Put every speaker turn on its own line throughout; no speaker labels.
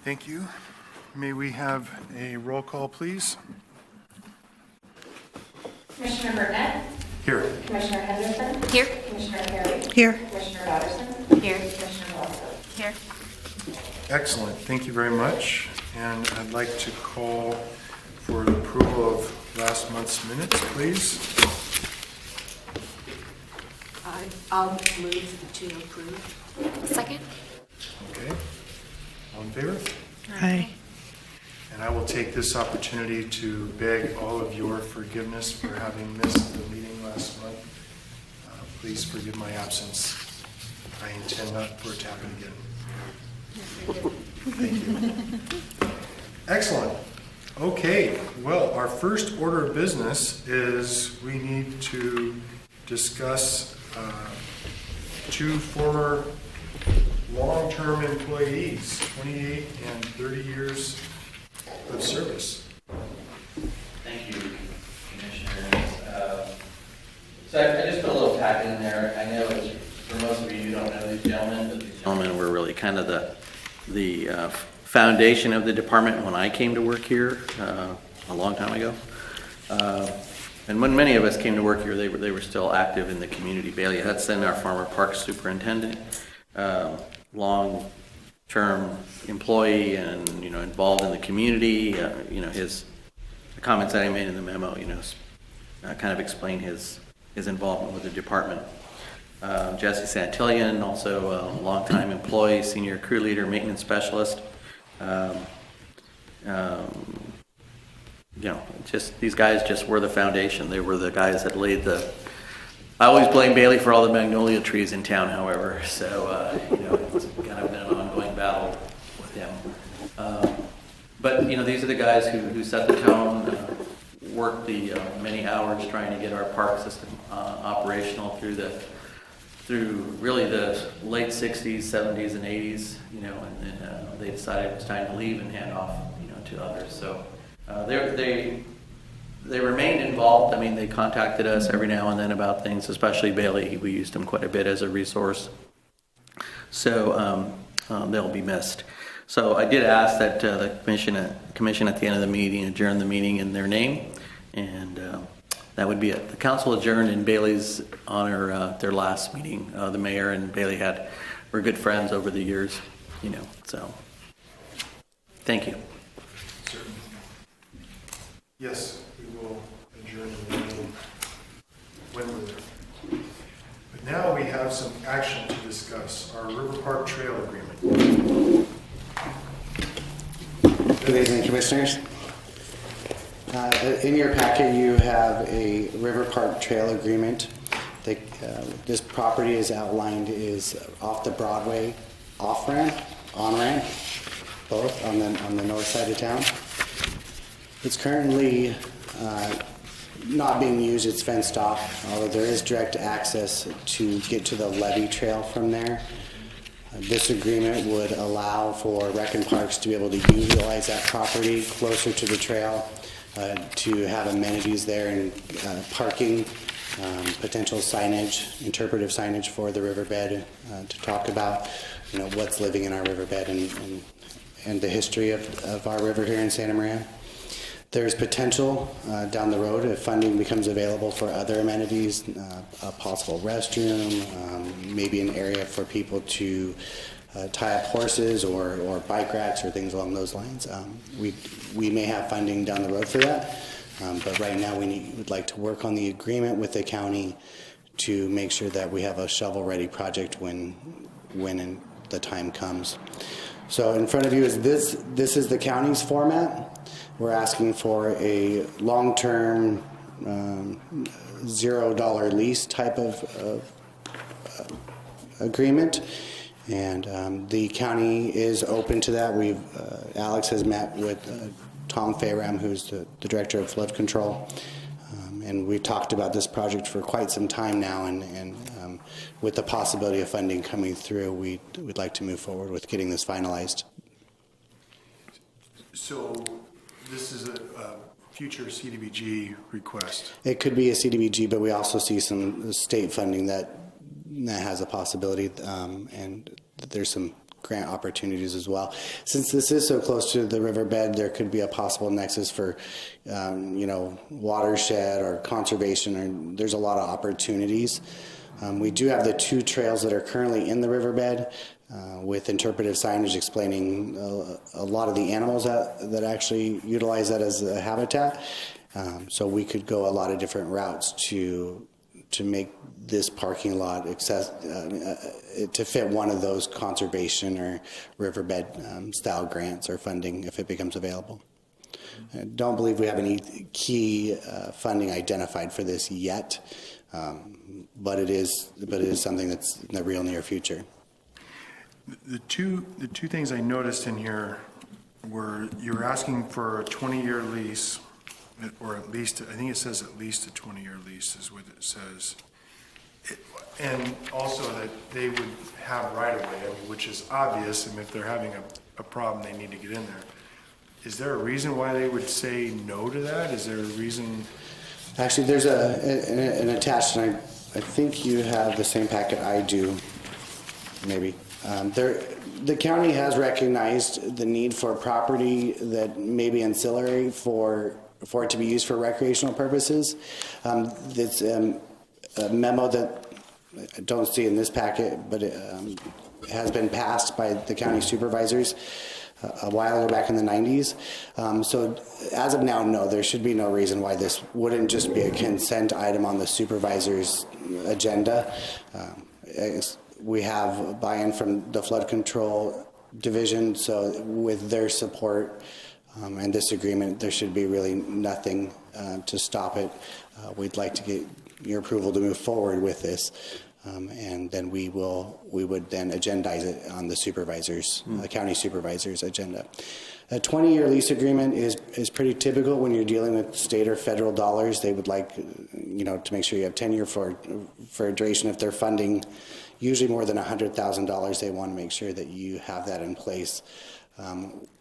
Thank you. May we have a roll call, please?
Commissioner Burnett?
Here.
Commissioner Henderson?
Here.
Commissioner Perry?
Here.
Commissioner Dodson?
Here.
Commissioner Wellsford?
Here.
Excellent. Thank you very much. And I'd like to call for the approval of last month's minutes, please.
I'll move to approve.
Second.
Okay. All in favor?
Aye.
And I will take this opportunity to beg all of your forgiveness for having missed the meeting last month. Please forgive my absence. I intend not for it to happen again. Thank you. Excellent. Okay, well, our first order of business is we need to discuss two former long-term employees, 28 and 30 years of service.
Thank you, Commissioner. So I just put a little packet in there. I know it's, for most of you don't know these gentlemen, but these gentlemen were really kind of the foundation of the department when I came to work here a long time ago. And when many of us came to work here, they were still active in the community. Bailey Hudson, our former parks superintendent, long-term employee and, involved in the community. The comments that I made in the memo, kind of explain his involvement with the department. Jesse Santillan, also a longtime employee, senior crew leader, maintenance specialist. Just these guys just were the foundation. They were the guys that laid the. I always blame Bailey for all the magnolia trees in town, however. So it's kind of been an ongoing battle with him. But these are the guys who set the tone, worked the many hours trying to get our park system operational through really the late 60s, 70s, and 80s. And then they decided it was time to leave and hand off to others. So. They remained involved. I mean, they contacted us every now and then about things, especially Bailey. We used him quite a bit as a resource. So they'll be missed. So I did ask that the commission at the end of the meeting adjourn the meeting in their name, and that would be it. The council adjourned in Bailey's honor their last meeting. The mayor and Bailey were good friends over the years, So thank you.
Yes, we will adjourn the meeting when we're there. But now we have some action to discuss, our River Park Trail Agreement.
Good evening, Commissioners. In your packet, you have a River Park Trail Agreement. This property is outlined is off the Broadway off-ramp, on-ramp, both on the north side of town. It's currently not being used. It's fenced off, although there is direct access to get to the levee trail from there. This agreement would allow for Rec and Parks to be able to utilize that property closer to the trail, to have amenities there and parking, potential signage, interpretive signage for the riverbed, to talk about what's living in our riverbed and the history of our river here in Santa Maria. There's potential down the road if funding becomes available for other amenities, a possible restroom, maybe an area for people to tie up horses or bike racks or things along those lines. We may have funding down the road for that, but right now we would like to work on the agreement with the county to make sure that we have a shovel-ready project when the time comes. So in front of you is this is the county's format. We're asking for a long-term $0 lease type of agreement, and the county is open to that. Alex has met with Tom Fayram, who's the director of flood control, and we've talked about this project for quite some time now, and with the possibility of funding coming through, we'd like to move forward with getting this finalized.
So this is a future CDBG request.
It could be a CDBG, but we also see some state funding that has a possibility, and there's some grant opportunities as well. Since this is so close to the riverbed, there could be a possible nexus for, watershed or conservation, or there's a lot of opportunities. We do have the 2 trails that are currently in the riverbed with interpretive signage explaining a lot of the animals that actually utilize that as a habitat. So we could go a lot of different routes to make this parking lot to fit one of those conservation or riverbed style grants or funding if it becomes available. I don't believe we have any key funding identified for this yet, but it is something that's in the real near future.
The two things I noticed in here were you were asking for a 20-year lease, or at least, I think it says at least a 20-year lease is what it says. And also that they would have right-of-way, which is obvious, and if they're having a problem, they need to get in there. Is there a reason why they would say no to that? Is there a reason?
Actually, there's an attached, and I think you have the same packet I do, maybe. The county has recognized the need for property that may be ancillary for it to be used for recreational purposes. It's a memo that I don't see in this packet, but it has been passed by the county supervisors a while ago, back in the 90s. So as of now, no, there should be no reason why this wouldn't just be a consent item on the supervisor's agenda. We have buy-in from the flood control division, so with their support and this agreement, there should be really nothing to stop it. We'd like to get your approval to move forward with this, and then we would then agendize it on the supervisors, the county supervisor's agenda. A 20-year lease agreement is pretty typical when you're dealing with state or federal dollars. They would like, to make sure you have tenure for a duration. If they're funding usually more than $100,000, they want to make sure that you have that in place.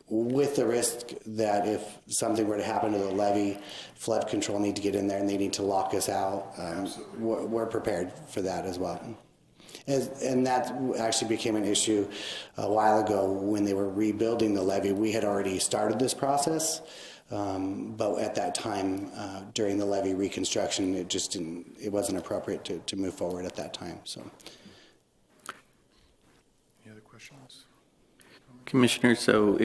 With the risk that if something were to happen to the levee, flood control need to get in there and they need to lock us out. We're prepared for that as well. And that actually became an issue a while ago when they were rebuilding the levee. We had already started this process, but at that time, during the levee reconstruction, it wasn't appropriate to move forward at that time. So,
Any other questions?
Commissioner, so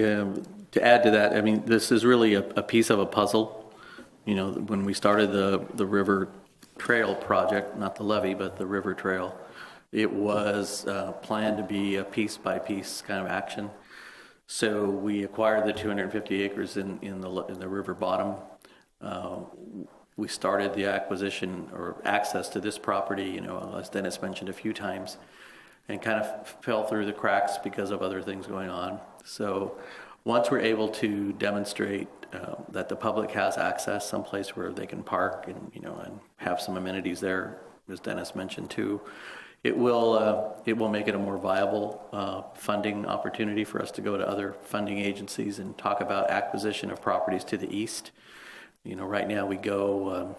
to add to that, I mean, this is really a piece of a puzzle. When we started the River Trail project, not the levee, but the River Trail, it was planned to be a piece-by-piece kind of action. So we acquired the 250 acres in the river bottom. We started the acquisition or access to this property, as Dennis mentioned a few times, and kind of fell through the cracks because of other things going on. So once we're able to demonstrate that the public has access someplace where they can park and have some amenities there, as Dennis mentioned too, it will make it a more viable funding opportunity for us to go to other funding agencies and talk about acquisition of properties to the east. Right now we go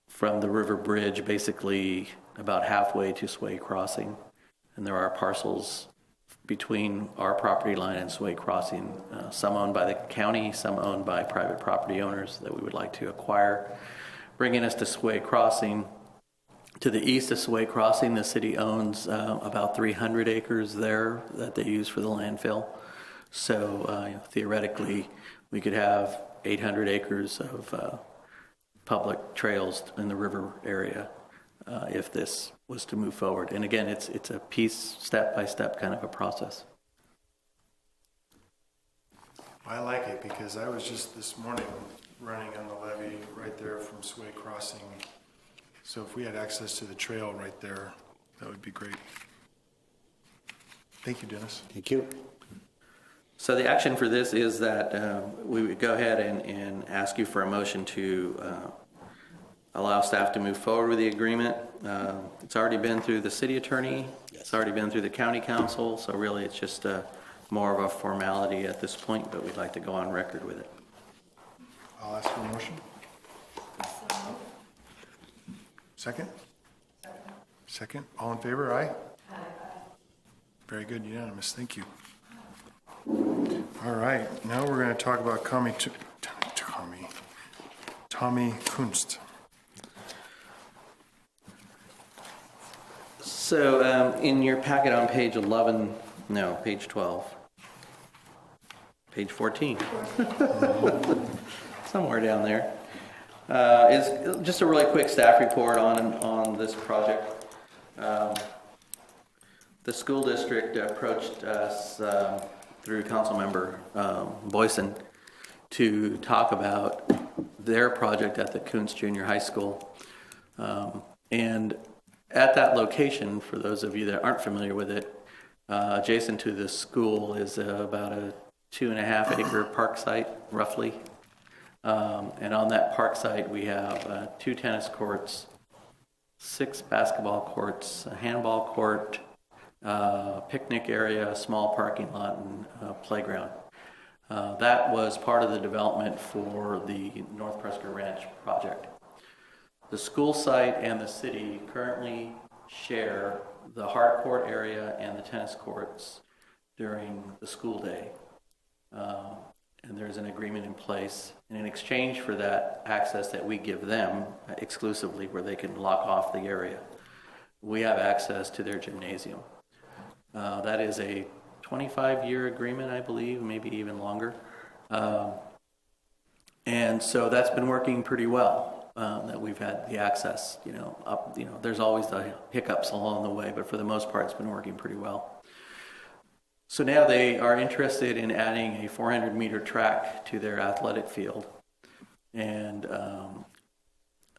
from the river bridge basically about halfway to Sway Crossing, and there are parcels between our property line and Sway Crossing, some owned by the county, some owned by private property owners that we would like to acquire. Bringing us to Sway Crossing, to the east of Sway Crossing, the city owns about 300 acres there that they use for the landfill. So theoretically, we could have 800 acres of public trails in the river area if this was to move forward. And again, it's a piece, step-by-step kind of a process.
I like it because I was just this morning running on the levee right there from Sway Crossing. So if we had access to the trail right there, that would be great. Thank you, Dennis.
thank you.
So the action for this is that we would go ahead and ask you for a motion to allow staff to move forward with the agreement. It's already been through the city attorney. It's already been through the county council. So really it's just more of a formality at this point, but we'd like to go on record with it.
I'll ask for a motion. Second? Second. All in favor, aye? Very good, unanimous, thank you. All right, now we're going to talk about Tommy Kunst.
So in your packet on page 11, no, page 12, page 14, somewhere down there, is just a really quick staff report on this project. The school district approached us through Councilmember Boyson to talk about their project at the Kunst Junior High School. And at that location, for those of you that aren't familiar with it, adjacent to the school is about a 2.5 acre park site, roughly. And on that park site, we have 2 tennis courts, 6 basketball courts, a handball court, picnic area, a small parking lot, and a playground. That was part of the development for the North Prescott Ranch project. The school site and the city currently share the hard court area and the tennis courts during the school day. And there's an agreement in place. And in exchange for that access that we give them exclusively, where they can lock off the area, we have access to their gymnasium. That is a 25-year agreement, I believe, maybe even longer. And so that's been working pretty well, that we've had the access, there's always the hiccups along the way, but for the most part, it's been working pretty well. So now they are interested in adding a 400-meter track to their athletic field. And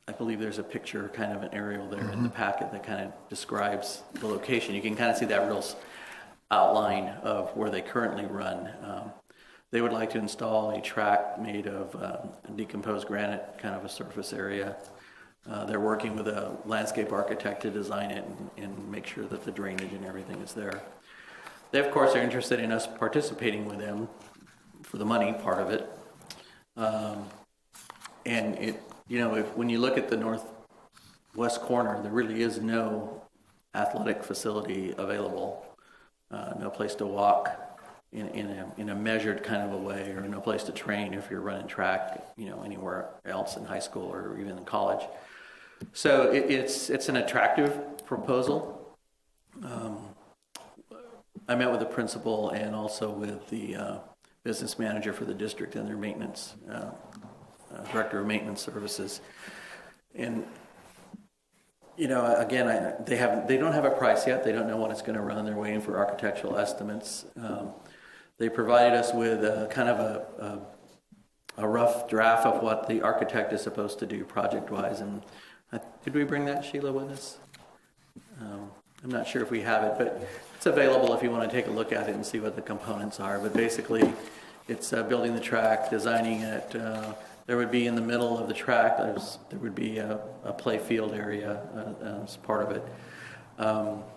I believe there's a picture, kind of an aerial there in the packet that kind of describes the location. You can kind of see that real outline of where they currently run. They would like to install a track made of decomposed granite, kind of a surface area. They're working with a landscape architect to design it and make sure that the drainage and everything is there. They, of course, are interested in us participating with them for the money part of it. And it, when you look at the northwest corner, there really is no athletic facility available, no place to walk in a measured kind of a way, or no place to train if you're running track, anywhere else in high school or even in college. So it's an attractive proposal. I met with the principal and also with the business manager for the district and their maintenance, director of maintenance services. And, again, they don't have a price yet. They don't know what it's going to run. They're waiting for architectural estimates. They provided us with kind of a rough draft of what the architect is supposed to do project-wise. And did we bring that, Sheila, with us? I'm not sure if we have it, but it's available if you want to take a look at it and see what the components are. But basically, it's building the track, designing it. There would be in the middle of the track, there would be a play field area as part of it.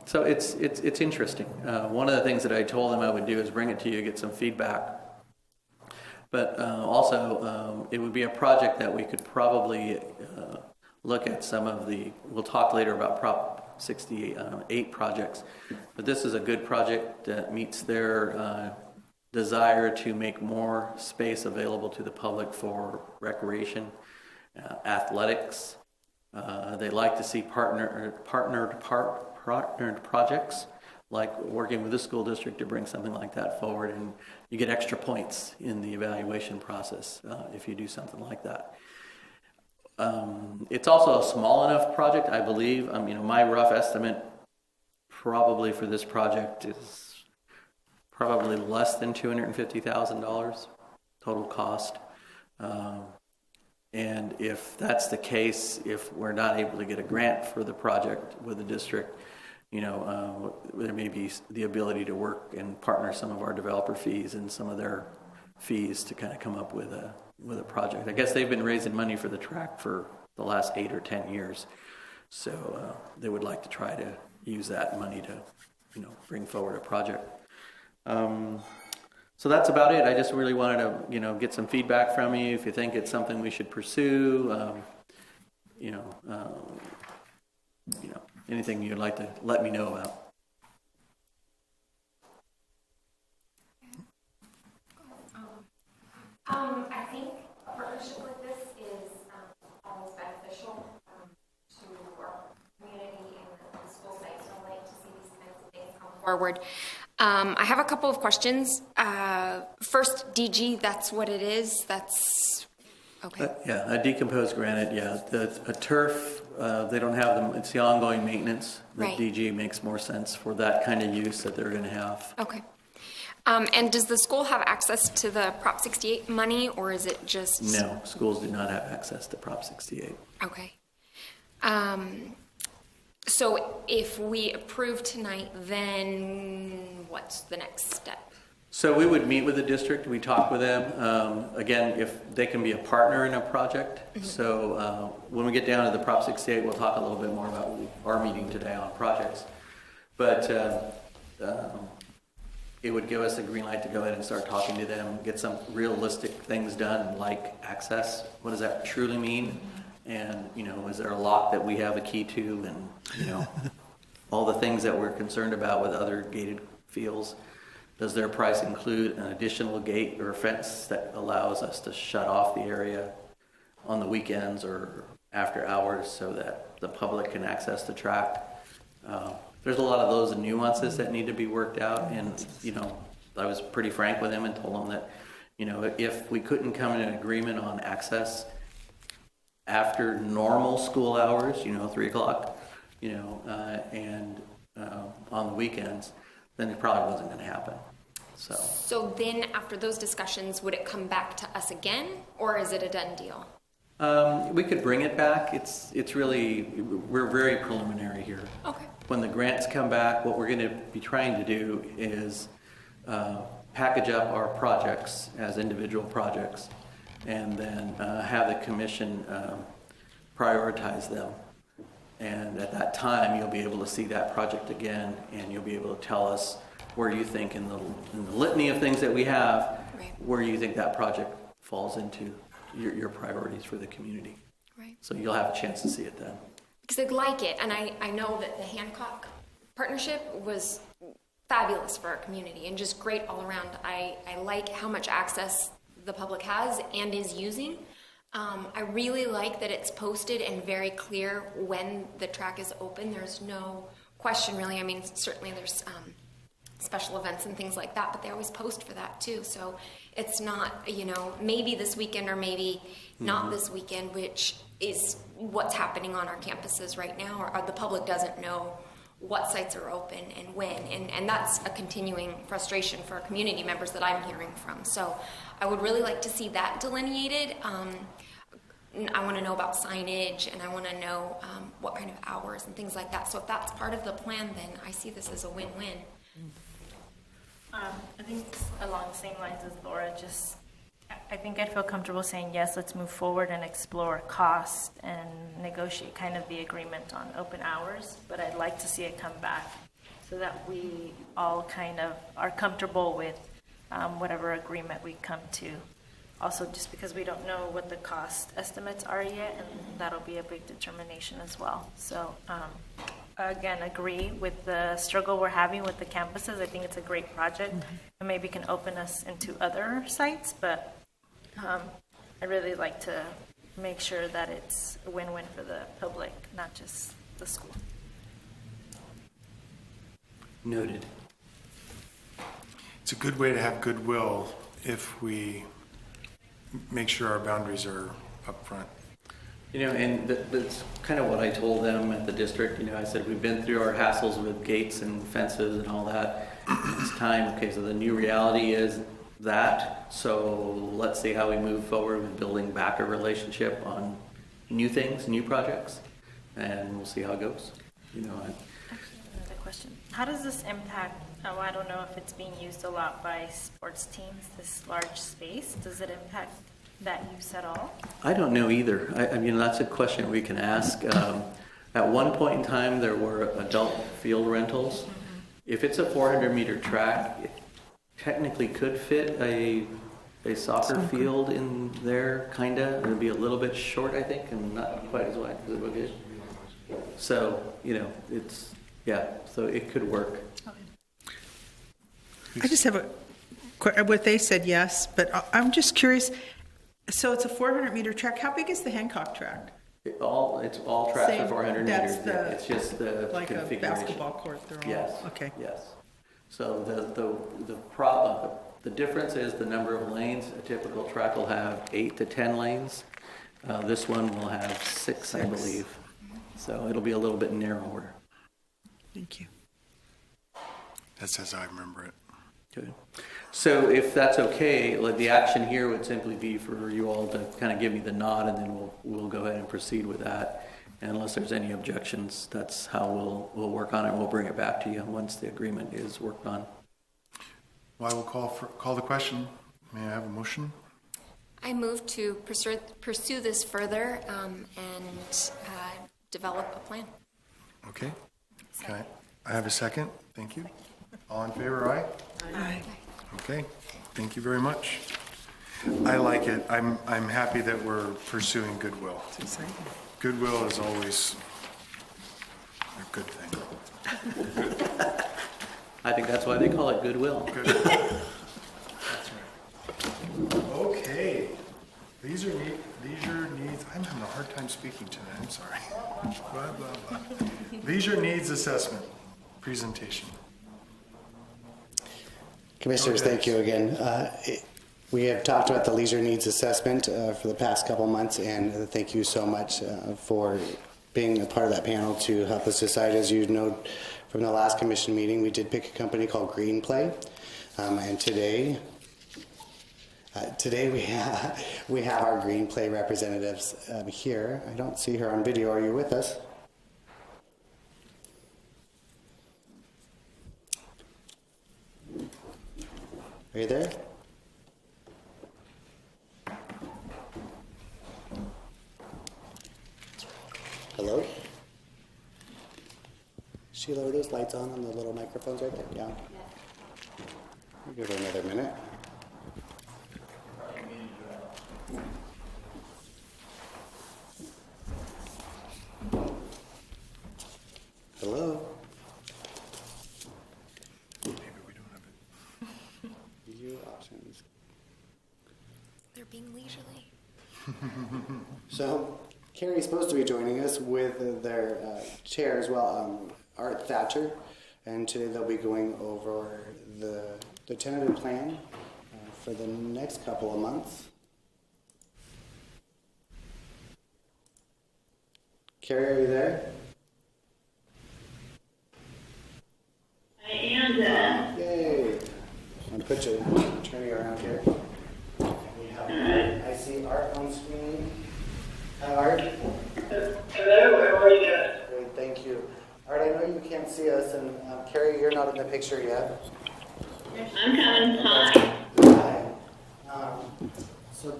So it's interesting. One of the things that I told them I would do is bring it to you, get some feedback. But also, it would be a project that we could probably look at some of the, we'll talk later about Prop 68 projects, but this is a good project that meets their desire to make more space available to the public for recreation, athletics. They like to see partnered projects, like working with the school district to bring something like that forward, and you get extra points in the evaluation process if you do something like that. It's also a small enough project, I believe. My rough estimate probably for this project is probably less than $250,000 total cost. And if that's the case, if we're not able to get a grant for the project with the district, there may be the ability to work and partner some of our developer fees and some of their fees to kind of come up with a project. I guess they've been raising money for the track for the last 8 or 10 years. So they would like to try to use that money to, bring forward a project. So that's about it. I just really wanted to, get some feedback from you. If you think it's something we should pursue, anything you'd like to let me know about.
forward. I have a couple of questions. First, DG, that's what it is. That's okay.
Yeah, a decomposed granite, yeah. A turf, they don't have them, it's the ongoing maintenance. The
Right.
DG makes more sense for that kind of use that they're gonna have.
Okay. And does the school have access to the Prop 68 money, or is it just?
No, schools do not have access to Prop 68.
Okay. So if we approve tonight, then what's the next step?
So we would meet with the district, we talk with them, again, if they can be a partner in a project. So when we get down to the Prop 68, we'll talk a little bit more about our meeting today on projects. But it would give us a green light to go ahead and start talking to them, get some realistic things done, like access. What does that truly mean? And, you know, is there a lock that we have a key to? And, you know, all the things that we're concerned about with other gated fields. Does their price include an additional gate or fence that allows us to shut off the area on the weekends or after hours so that the public can access the track? There's a lot of those nuances that need to be worked out. And, you know, I was pretty frank with him and told him that, you know, if we couldn't come to an agreement on access after normal school hours, you know, 3 o'clock, you know, and on the weekends, then it probably wasn't going to happen.
So then after those discussions, would it come back to us again, or is it a done deal?
We could bring it back. It's really, we're very preliminary here.
Okay.
When the grants come back, what we're going to be trying to do is package up our projects as individual projects and then have the commission prioritize them. And at that time, you'll be able to see that project again, and you'll be able to tell us where you think in the litany of things that we have,
Right.
where you think that project falls into your priorities for the community.
Right.
So you'll have a chance to see it then.
Because I'd like it, and I know that the Hancock partnership was fabulous for our community and just great all around. I like how much access the public has and is using. I really like that it's posted and very clear when the track is open. There's no question really. I mean, certainly there's special events and things like that, but they always post for that too. So it's not, you know, maybe this weekend or maybe not this weekend, which is what's happening on our campuses right now, or the public doesn't know what sites are open and when, and that's a continuing frustration for our community members that I'm hearing from. So I would really like to see that delineated. I want to know about signage, and I want to know what kind of hours and things like that. So if that's part of the plan, then I see this as a win-win.
I think it's along the same lines as Laura. I think I'd feel comfortable saying, yes, let's move forward and explore cost and negotiate kind of the agreement on open hours. But I'd like to see it come back so that we all kind of are comfortable with whatever agreement we come to. Also, just because we don't know what the cost estimates are yet, and that'll be a big determination as well. So, again, agree with the struggle we're having with the campuses. I think it's a great project, and maybe can open us into other sites, but I'd really like to make sure that it's a win-win for the public, not just the school.
Noted.
It's a good way to have goodwill if we make sure our boundaries are up front.
You know, and that's kind of what I told them at the district. You know, I said, we've been through our hassles with gates and fences and all that. It's time, okay, so the new reality is that. So let's see how we move forward with building back a relationship on new things, new projects, and we'll see how it goes. You know,
Actually, another question. How does this impact, I don't know if it's being used a lot by sports teams, this large space. Does it impact that use at all?
I don't know either. I mean, that's a question we can ask. At one point in time, there were adult field rentals. If it's a 400-meter track, it technically could fit a soccer field in there, kind of. It would be a little bit short, I think, and not quite as wide as it would be. So, you know, it's, yeah, so it could work.
I just have what they said, yes, but I'm just curious. So it's a 400-meter track. How big is the Hancock track?
It's all tracks
Same,
are 400
that's
meters.
the-
Yeah, it's just the
Like a
configuration.
basketball court, they're all,
Yes.
okay.
Yes. So the difference is the number of lanes. A typical truck will have 8 to 10 lanes. This one will have 6, I believe. So it'll be a little bit narrower.
Thank you.
That's as I remember it.
Good. So if that's okay, like the action here would simply be for you all to kind of give me the nod, and then we'll go ahead and proceed with that. And unless there's any objections, that's how we'll work on it. We'll bring it back to you once the agreement is worked on.
Well, I will call the question. May I have a motion?
I move to pursue this further and develop a plan.
Okay. Okay. I have a second. Thank you. All in favor, aye?
Aye.
Okay. Thank you very much. I like it. I'm happy that we're pursuing goodwill.
It's exciting.
Goodwill is always a good thing.
I think that's why they call it goodwill.
Good. That's right. Okay. Leisure needs, I'm having a hard time speaking today, I'm sorry. Blah, blah, blah. Leisure needs assessment presentation.
Commissioners,
Okay.
thank you again. We have talked about the leisure needs assessment for the past couple months, and thank you so much for being a part of that panel to help us decide. As you know from the last commission meeting, we did pick a company called Green Play, and today we have our Green Play representatives here. I don't see her on video. Are you with us? Are you there? Hello? Sheila, are those lights on the little microphones right there? Yeah. We'll give her another minute. Hello?
Maybe we don't have it.
View options.
They're being leisurely.
So, Carrie's supposed to be joining us with their chair as well, Art Thatcher, and today they'll be going over the tentative plan for the next couple of months. Carrie, are you there?
I am there.
Yay! I'm put you turn you around here. We have, I see Art on screen. Art.
Hello, how are you guys?
Great, thank you. Art, I know you can't see us, and Carrie, you're not in the picture yet.
I'm coming. Hi.
Hi. So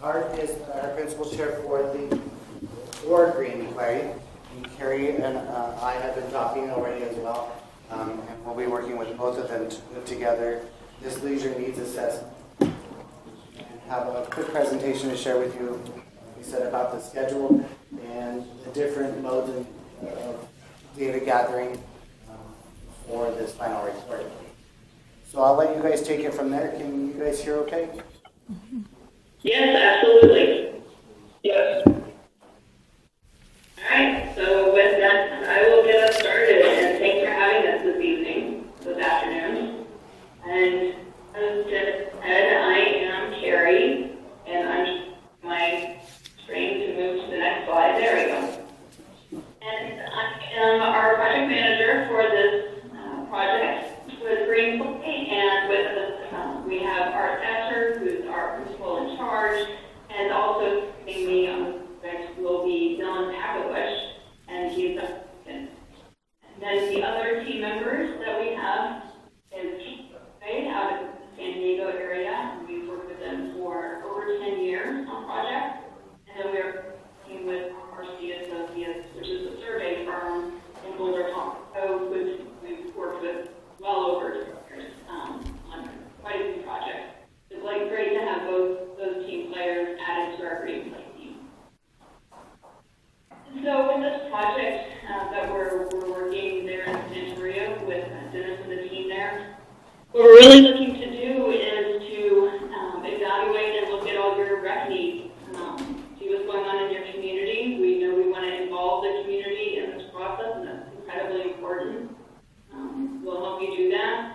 Art is our principal chair for the Green Play. And Carrie and I have been talking already as well, and we'll be working with both of them to put together this leisure needs assessment. And have a quick presentation to share with you, we said, about the schedule and the different modes of data gathering for this final report. So I'll let you guys take it from there. Can you guys hear okay?
Yes, absolutely. Yes. All right, so with that, I will get us started, and thanks for having us this afternoon. And as Ted said, I am Carrie, and I'm my screen to move to the next slide. There we go. And I am our project manager for this project with Green Play, and with us we have Art Thatcher, who's our principal in charge, and also joining me on the project will be Dylan Pakovic, and he's the assistant. And then the other team members that we have is Keith out of the San Diego area, and we've worked with them for over 10 years on projects. And then we're working with RC Associates, which is a survey firm in Boulder, Colorado, which we've worked with well over 2 years on quite a few projects. It's great to have both those team players added to our Green Play team. And so in this project that we're working there in Santa Maria with Dennis and the team there, what we're really looking to do is to evaluate and look at all your rec needs, see what's going on in your community. We know we want to involve the community in this process, and that's incredibly important. We'll help you do that.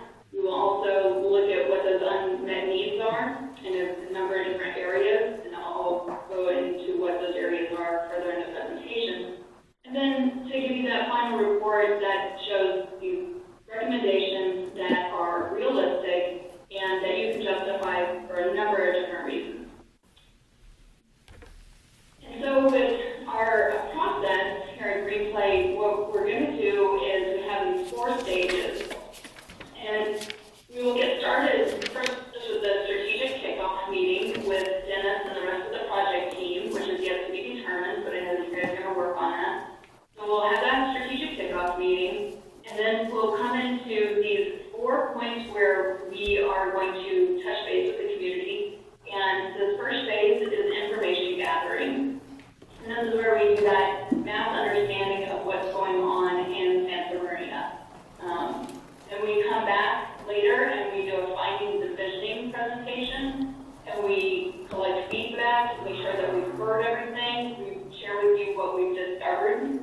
presentation, and we collect feedback, make sure that we've heard everything, we share with you what we've discovered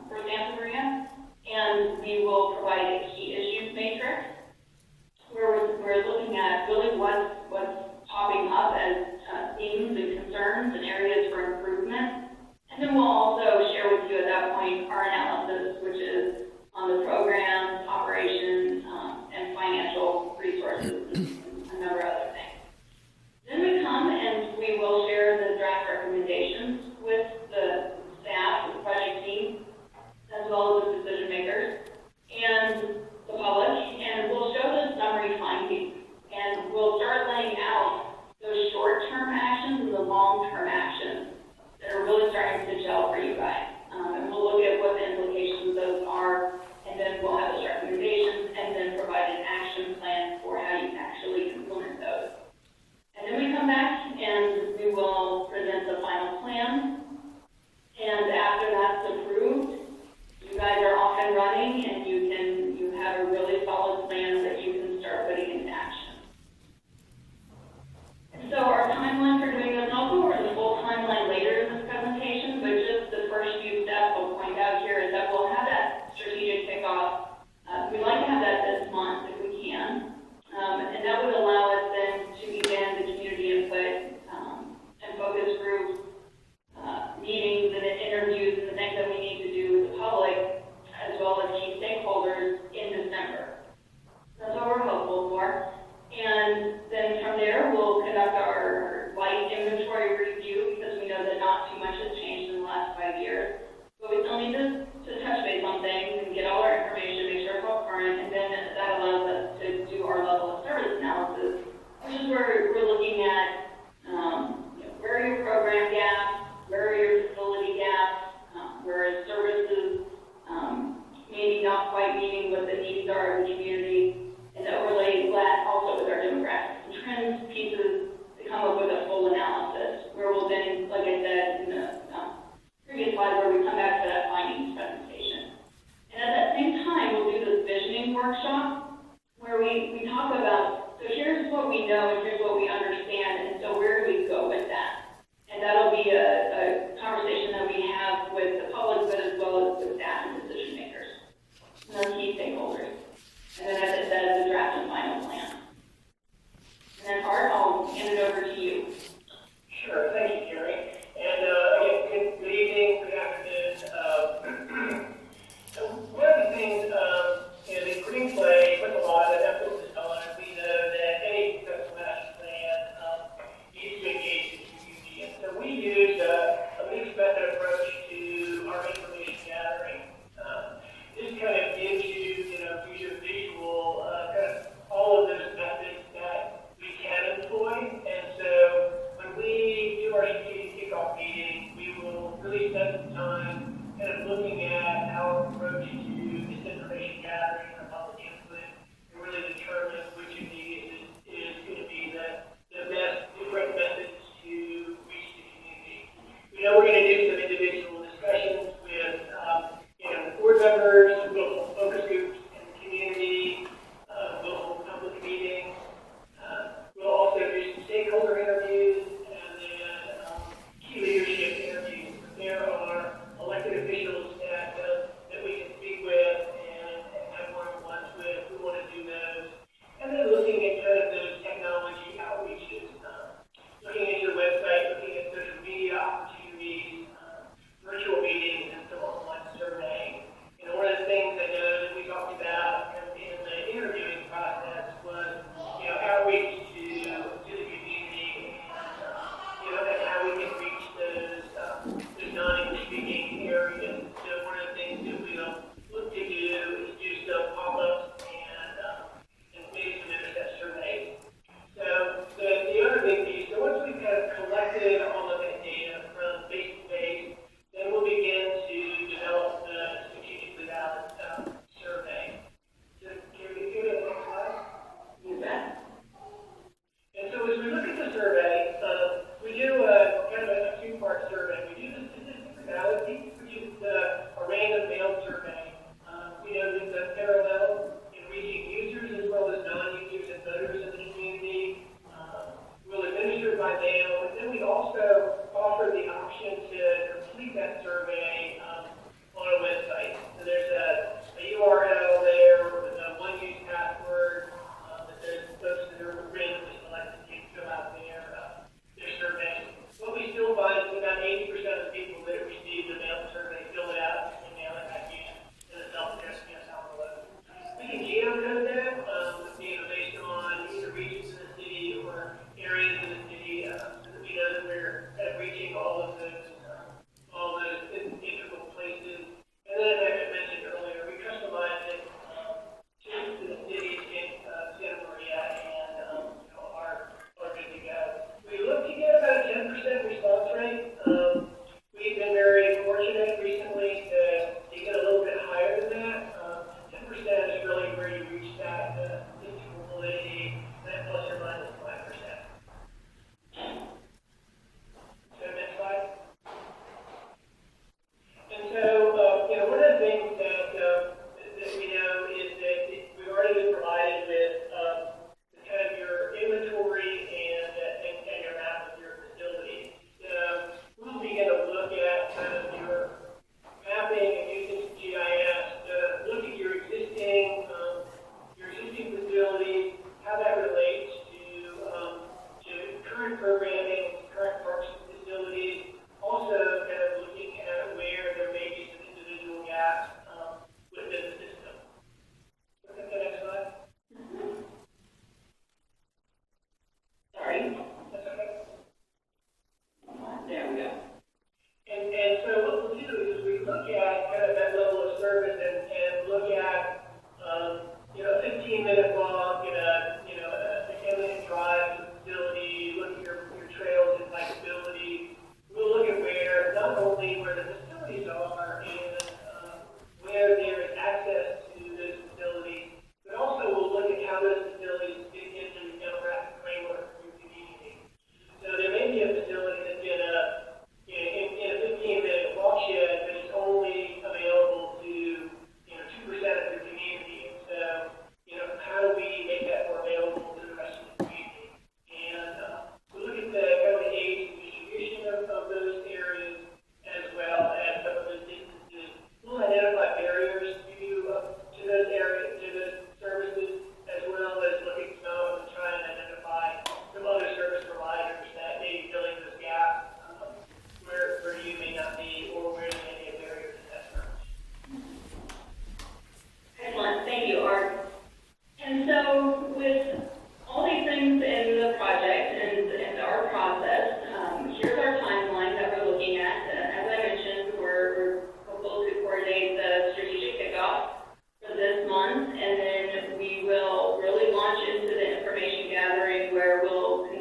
for Santa Maria, and we will provide a key issues matrix where we're looking at really what's popping up as themes and concerns and areas for improvement. And then we'll also share with you at that point our analysis, which is on the programs, operations, and financial resources, and a number of other things. Then we come and we will share the draft recommendations with the staff, the project team, as well as the decision makers, and the public, and we'll show the summary findings, and we'll start laying out those short-term actions and the long-term actions that are really starting to gel for you guys. And we'll look at what the implications of those are, and then we'll have those recommendations, and then provide an action plan for how you can actually implement those. And then we come back and we will present the final plan, and after that's approved, you guys are off and running, and you have a really solid plan that you can start putting into action. And so our timeline for doing this, and I'll go over the full timeline later in this presentation, but just the first few steps I'll point out here is that we'll have that strategic kickoff. We'd like to have that this month if we can, and that would allow us then to begin the community input and focus group meetings and interviews and the things that we need to do with the public, as well as key stakeholders in December. That's what we're hopeful for. And then from there, we'll conduct our light inventory review, because we know that not too much has changed in the last 5 years. But we still need to touch base on things and get all our information, make sure it's all current, and then that allows us to do our level of service analysis, which is where we're looking at where are your program gaps, where are your facility gaps, where are services maybe not quite meeting what the needs are of the community, and overlay that also with our demographics and trends pieces to come up with a full analysis, where we'll then, like I said in the previous slide, where we come back to that findings presentation. And at that same time, we'll do this visioning workshop, where we talk about, so here's what we know and here's what we understand, and so where do we go with that? And that'll be a conversation that we have with the public, but as well as with staff and decision makers and our key stakeholders. And then, as I said, the draft and final plan. And then, Art, I'll hand it over to you.
Sure, thank you, Carrie. And again, good evening, good afternoon. One of the things, the Green Play puts a lot of emphasis on. We know that any successful master plan needs to engage the community, and so we use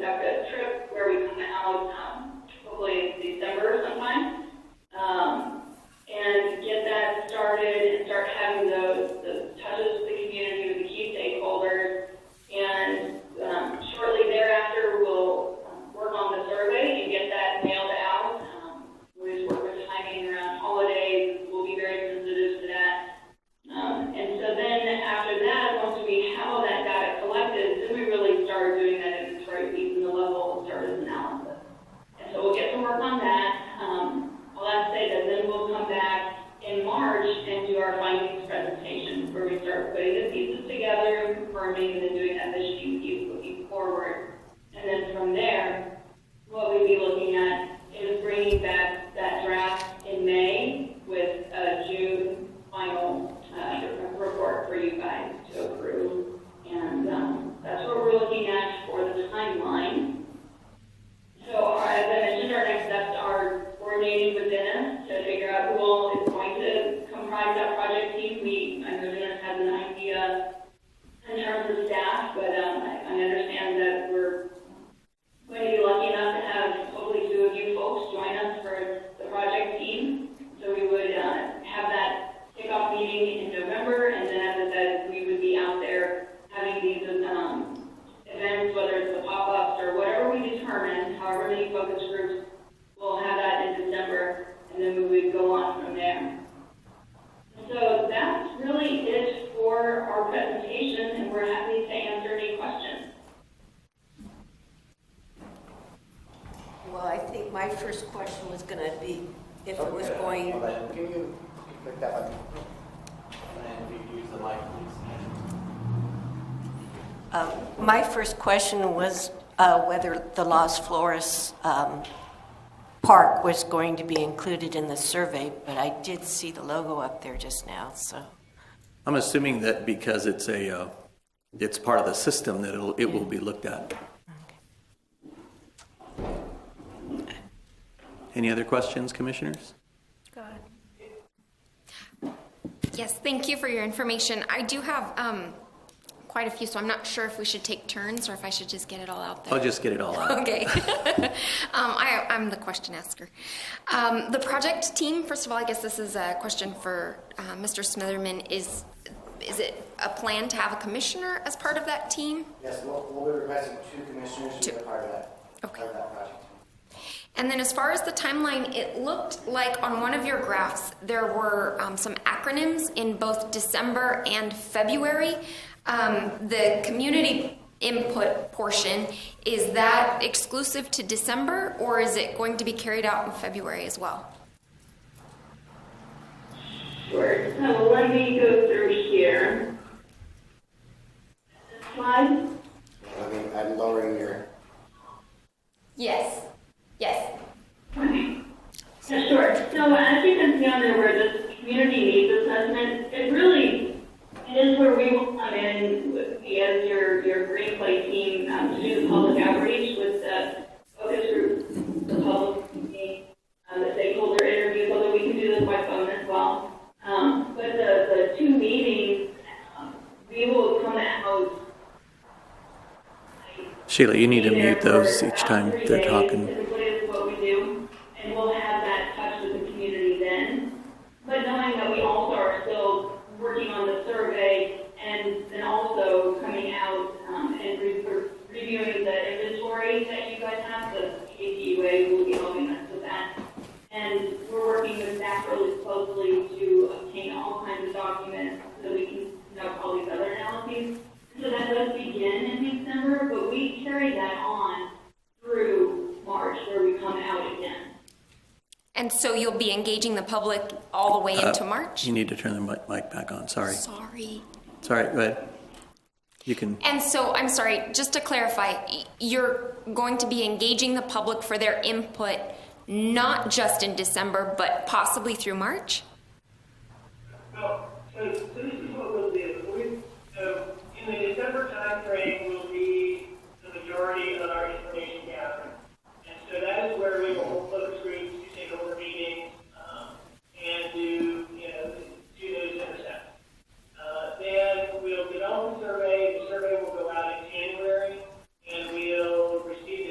conduct a trip where we come out, hopefully in December sometime, and get that started and start having the touches with the community, with the key stakeholders. And shortly thereafter, we'll work on the survey and get that mailed out. We just work with timing around holidays. We'll be very sensitive to that. And so then after that, once we have all that data collected, then we really start doing that inventory piece and the level of service analysis. And so we'll get to work on that. I'll have to say that then we'll come back in March and do our findings presentation where we start putting the pieces together and confirming and then doing that visioning piece looking forward. And then from there, what we'd be looking at is bringing back that draft in May with a June final report for you guys to approve. And that's what we're looking at for the timeline. So as I mentioned, our next steps are coordinating with Dennis to figure out who all is going to comprise that project team. I know Dennis has an idea in terms of staff, but I understand that we're going to be lucky enough to have hopefully 2 of you folks join us for the project team. So we would have that kickoff meeting in November, and then as I said, we would be out there having these events, whether it's the pop-ups or whatever we determine, however many focus groups, we'll have that in December, and then we would go on from there. So that's really it for our presentation, and we're happy to answer any questions.
Well, I think my first question was going to be if it was going,
Can you click that button?
And if you use the mic, please.
my first question was whether the Las Flores park was going to be included in the survey, but I did see the logo up there just now, so.
I'm assuming that because it's it's part of the system that it will be looked at. Any other questions, commissioners?
Go ahead.
Yes, thank you for your information. I do have quite a few, so I'm not sure if we should take turns or if I should just get it all out there.
I'll just get it all out.
Okay. I'm the question asker. The project team, first of all, I guess this is a question for Mr. Smitherman. Is it a plan to have a commissioner as part of that team?
Yes, we'll be requesting 2 commissioners to be a part of that.
Okay.
Part of that project.
And then as far as the timeline, it looked like on one of your graphs, there were some acronyms in both December and February. The community input portion, is that exclusive to December, or is it going to be carried out in February as well?
Sure. So let me go through here. This slide.
I'm lowering your.
Yes. Yes.
Okay. Yeah, sure. So as you can see on there where this community needs assessment, it is where we will come in as your Green Play team to do the public outreach with the focus group, the public meeting, the stakeholder interviews, although we can do this by phone as well. But the 2 meetings, we will come out.
Sheila, you need to mute those each time they're talking.
Typically is what we do, and we'll have that touch with the community then. But knowing that we also are still working on the survey and then also coming out and reviewing the inventory that you guys have, the KTUA will be helping us with that. And we're working with staff really closely to obtain all kinds of documents so that we can conduct all these other analyses. So that does begin in December, but we carry that on through March where we come out again.
And so you'll be engaging the public all the way into March?
You need to turn the mic back on. Sorry.
Sorry.
Sorry, go ahead. You can.
And so, I'm sorry, just to clarify, you're going to be engaging the public for their input not just in December, but possibly through March?
Well, so this is what we'll do. In the December timeframe will be the majority of our information gathering. And so that is where we will hold focus groups, do stakeholder meetings, and do those intercepts. Then we'll develop the survey. The survey will go out in January, and we'll receive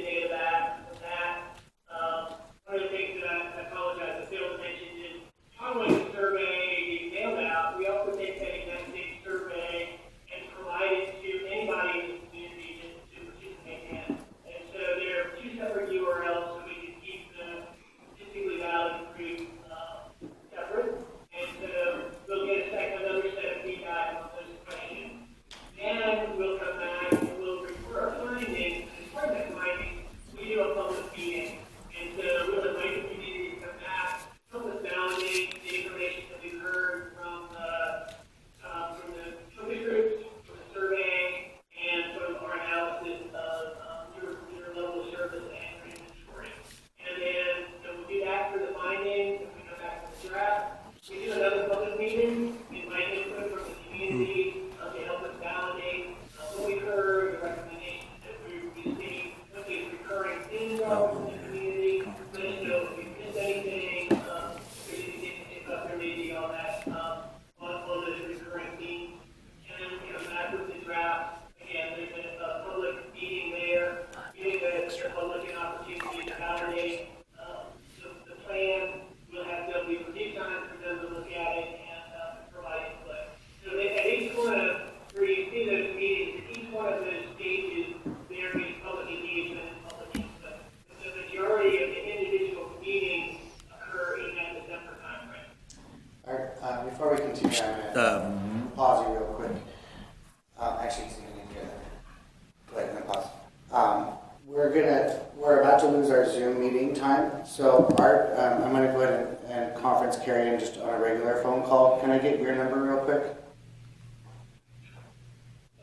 We're about to lose our Zoom meeting time, so I'm gonna go ahead and conference Carrie in just on a regular phone call. Can I get your number real quick?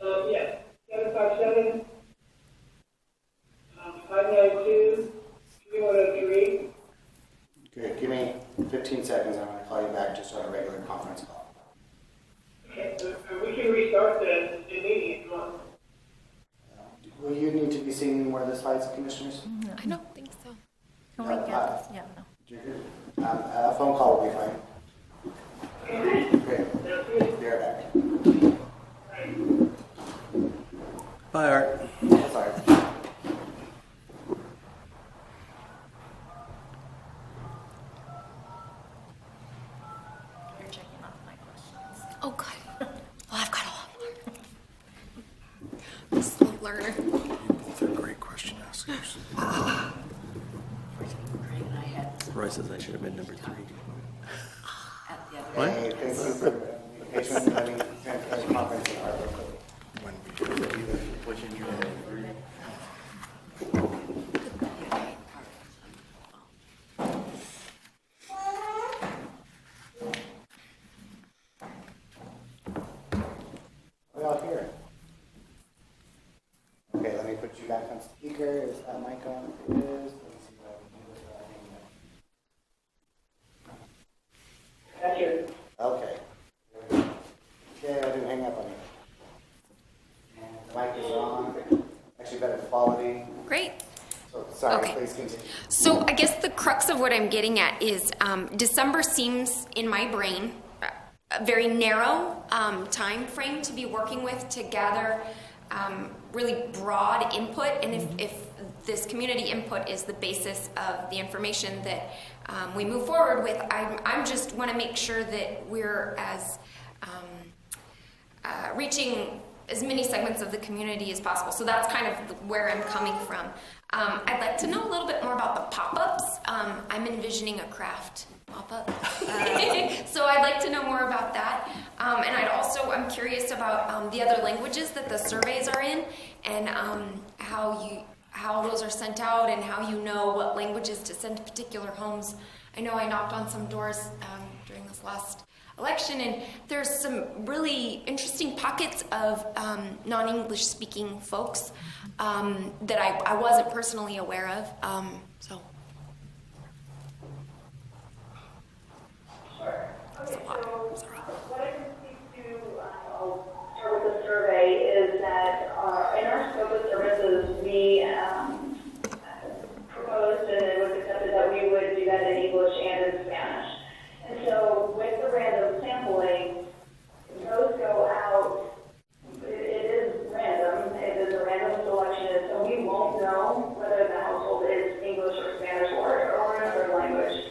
Yeah, 757 592 3103.
Good, give me 15 seconds, I'm gonna call you back just on a regular conference call.
Okay, we can restart the meeting if you want.
Will you need to be seeing any more of the slides, commissioners?
I don't think so.
Can we get this? Yeah, no.
You're good. A phone call will be fine. Great. Be right back.
Bye, Art.
Sorry.
You're checking off my questions.
Oh, God. Well, I've got a lot more. I'm a slow learner.
Both are great question askers.
Roy says I should have been number 3.
Hey, thank you for patient letting conference in our local.
When we
Are we all here? Okay, let me put you back on speaker. Is that mic on? It is. Let me see what I can do with that.
That's your.
Okay. Okay, I didn't hang up on you. And the mic is on. Actually, better quality.
Great.
So, sorry,
Okay.
please continue.
So I guess the crux of what I'm getting at is December seems in my brain a very narrow time frame to be working with to gather really broad input. And if this community input is the basis of the information that we move forward with, I just want to make sure that we're as reaching as many segments of the community as possible. So that's kind of where I'm coming from. I'd like to know a little bit more about the pop-ups. I'm envisioning a craft pop-up. So I'd like to know more about that. And I'm curious about the other languages that the surveys are in, and how those are sent out, and how you know what languages to send to particular homes. I know I knocked on some doors during this last election, and there's some really interesting pockets of non-English speaking folks that I wasn't personally aware of. So.
Sure.
That's
Okay,
a lot.
so
Sorry.
what I can speak to, I'll start with the survey, is that in our scope of services, we proposed and it was accepted that we would do that in English and in Spanish. And so with the random sampling, those go out, it is random, it is a random selection, so we won't know whether the household is English or Spanish or another language.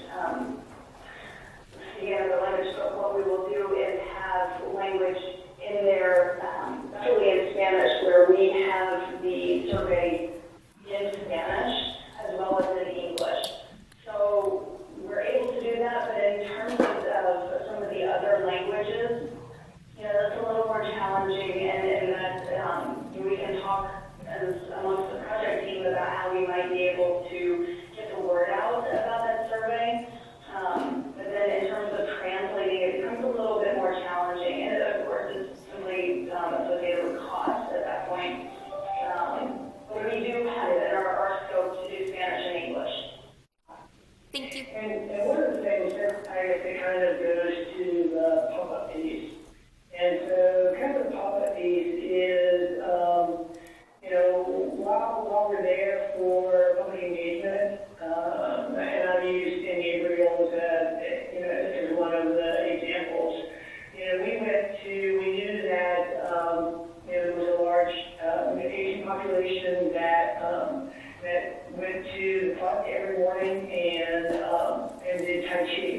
Another language, but what we will do is have language in there, especially in Spanish, where we have the survey in Spanish as well as in English. So we're able to do that, but in terms of some of the other languages, that's a little more challenging, and that we can talk as amongst the project team about how we might be able to get the word out about that survey. But then in terms of translating, it becomes a little bit more challenging, and of course it's simply associated with cost at that point. But we do have it in our scope to do Spanish and English.
Thank you.
And one of the things that I think kind of goes to the pop-up piece. And so kind of the pop-up piece is, while we're there for public engagement, and I've used San Gabriel as one of the examples. We knew that there was a large Asian population that went to the park every morning and did Tai Chi.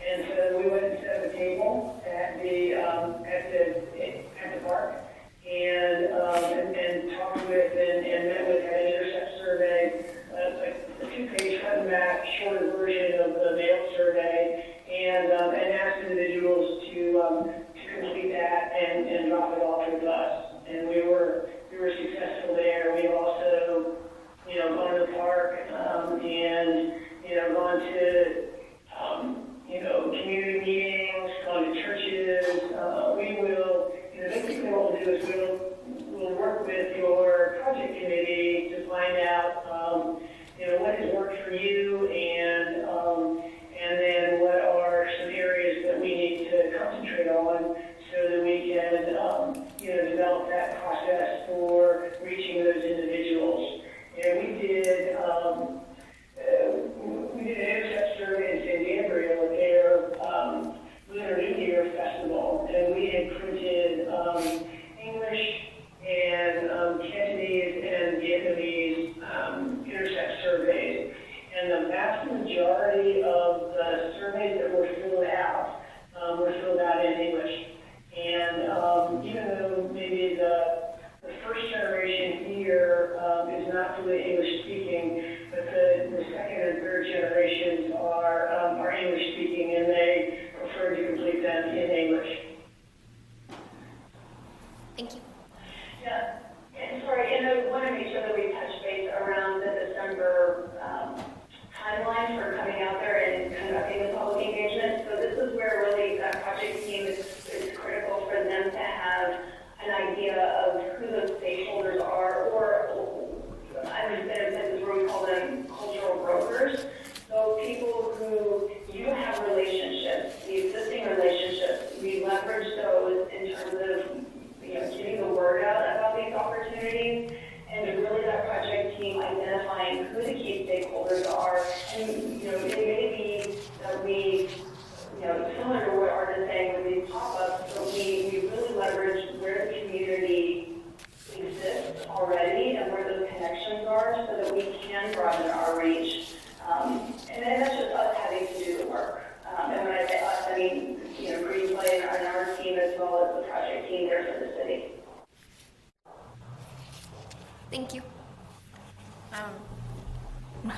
And so we went and set up a table at the park and talked with and met with, had an intercept survey, a 2-page front and back shorter version of the mail survey, and asked individuals to complete that and drop it off with us. And we were successful there. We also not fluent English speaking, but the second and third generations are English speaking, and they prefer to complete them in English.
Thank you.
Yeah, and sorry, and I want to make sure that we touch base around the December timeline for coming out there and conducting the public engagement. So this is where really that project team is critical for them to have an idea of who the stakeholders are, or I understand this is where we call them cultural brokers. So people who you have relationships, the existing relationships, we leverage those in terms of getting the word out about these opportunities, and really that project team identifying who the key stakeholders are. And it may be that we, similar to what Art is saying with these pop-ups, but we really leverage where the community exists already and where those connections are, so that we can broaden our reach. And then that's just us having to do the work. And when I say us, I mean, Greenplay and our team, as well as the project team there for the city.
Thank you.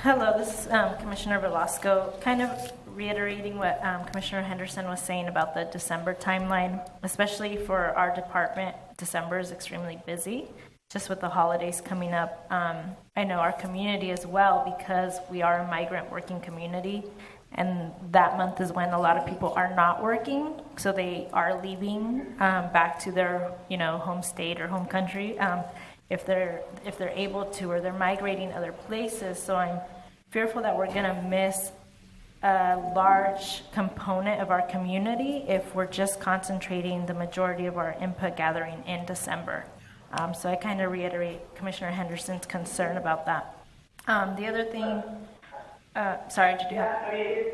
Hello, this is Commissioner Velasco. Kind of reiterating what Commissioner Henderson was saying about the December timeline, especially for our department. December is extremely busy, just with the holidays coming up. I know our community as well, because we are a migrant working community, and that month is when a lot of people are not working, so they are leaving back to their home state or home country. If they're able to, or they're migrating other places. So I'm fearful that we're going to miss a large component of our community if we're just concentrating the majority of our input gathering in December. So I kind of reiterate Commissioner Henderson's concern about that. The other thing, sorry, did you have?
I mean,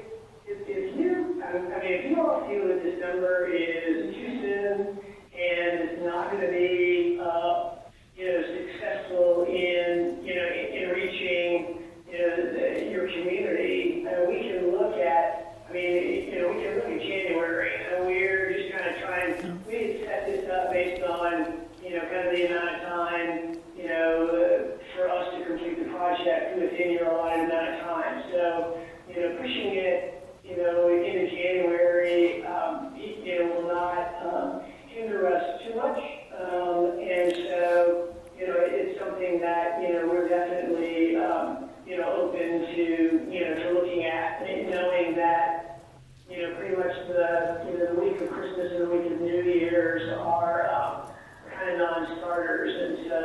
if you all feel that December is too soon and it's not going to be successful in reaching your community, we can look at January, and we're just kind of trying. We had set this up based on kind of the amount of time for us to complete the project within your allotted amount of time. So pushing it into January will not hinder us too much, and so it's something that we're definitely open to looking at, knowing that pretty much the week of Christmas and the week of New Year's are kind of non-starters, and so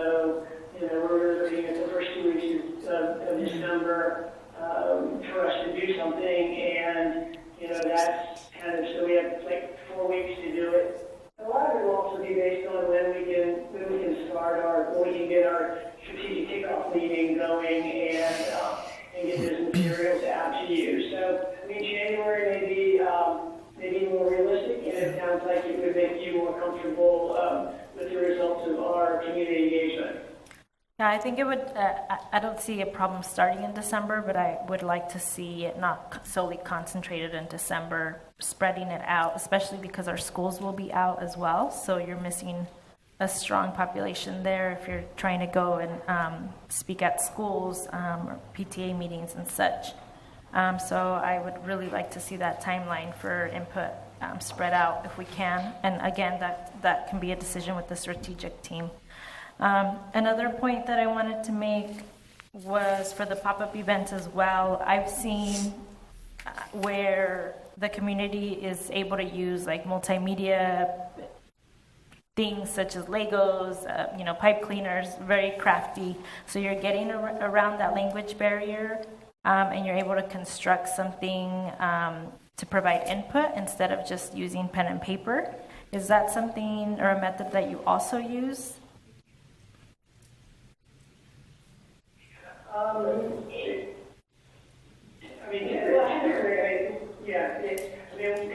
we're really looking at the first 2 weeks of December for us to do something, and that's kind of, so we have like 4 weeks to do it. A lot of it will also be based on when we can start when we can get our strategic kickoff meeting going and get those materials out to you. So January may be more realistic, and it sounds like it would make you more comfortable with the results of our community engagement.
Yeah, I think it would, I don't see a problem starting in December, but I would like to see it not solely concentrated in December, spreading it out, especially because our schools will be out as well. So you're missing a strong population there if you're trying to go and speak at schools or PTA meetings and such. So I would really like to see that timeline for input spread out if we can. And again, that can be a decision with the strategic team. Another point that I wanted to make was for the pop-up events as well. I've seen where the community is able to use like multimedia things such as Legos, pipe cleaners, very crafty. So you're getting around that language barrier, and you're able to construct something to provide input instead of just using pen and paper. Is that something or a method that you also use?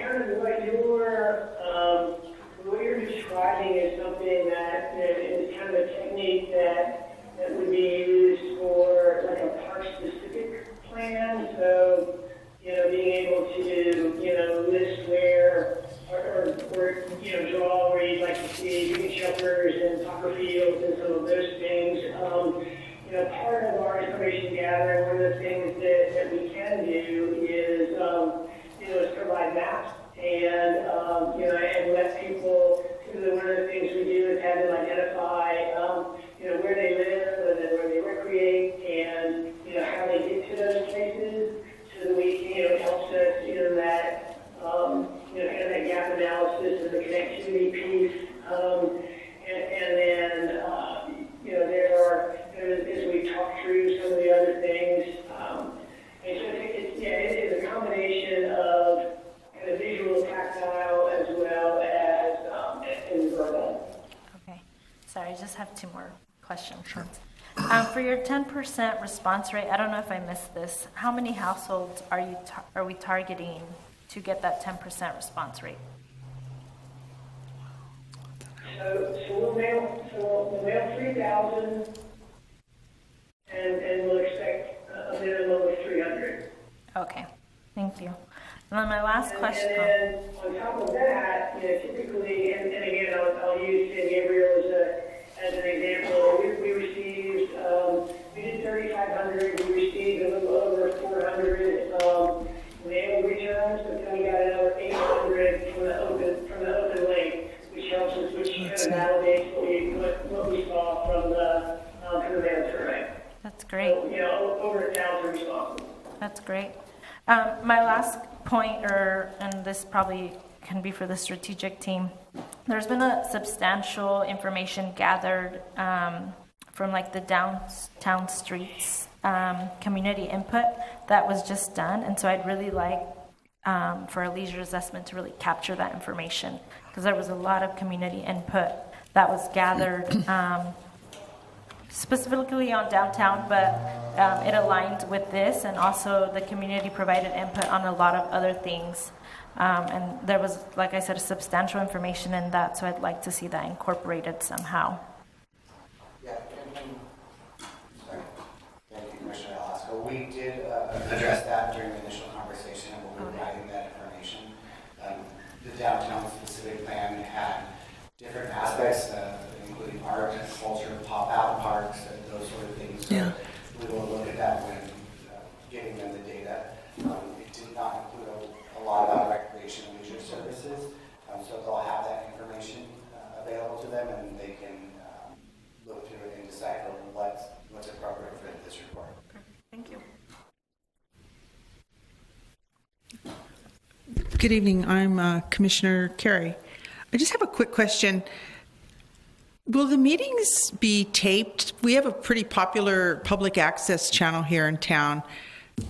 Kind of what you're describing is something that is kind of a technique that would be used for like a park-specific plan. So, being able to, list where or draw where you'd like to see chicken shelters and taco of our information gathering, one of the things that we can do is, is provide maps and, and let people, typically one of the things we do is have them identify, where they live and then where they recreate and, how they get to those places so that we, it helps us in that, kind of that gap analysis and the connectivity piece. And then, there are, as we talk through some of the other things, and so it is a combination of kind of visual, tactile, as well as verbal.
Okay, sorry, I just have two more questions. Sure. For your 10% response rate, I don't know if I missed this. How many households are we targeting to get that 10% response rate?
So we'll mail 3,000, and we'll expect a minimum of 300.
Okay, thank you. And then my last question.
And then on top of that, typically, and again, I'll use San Gabriel as an example. We received, we did 3,500. We received a little over 400 mail returns, but then we got another 800 from the open link, which helps us, which kind of validates what we saw from the mail survey.
That's great.
So, over 1,000 responses.
That's great. My last point, and this probably can be for the strategic team, there's been a substantial information gathered from like the downtown streets community input that was just done, and so I'd really like for a leisure assessment to really capture that information, because there was a lot of community input that was gathered specifically on downtown, but it aligned with this, and also the community provided input on a lot of other things. And there was, like I said, substantial information in that, so I'd like to see that incorporated somehow.
Yeah, sorry. Thank you, Commissioner Alaska. We did address that during the initial conversation, and we'll be providing that information. The downtown specific plan had different aspects, including art, culture, pop-out parks, and those sort of things. So we will look at that when giving them the data. It did not include a lot about recreation and leisure services, so they'll have that information available to them, and they can look through it and decipher what's appropriate for this report.
Thank you.
Good evening. I'm Commissioner Carey. I just have a quick question. Will the meetings be taped? We have a pretty popular public access channel here in town,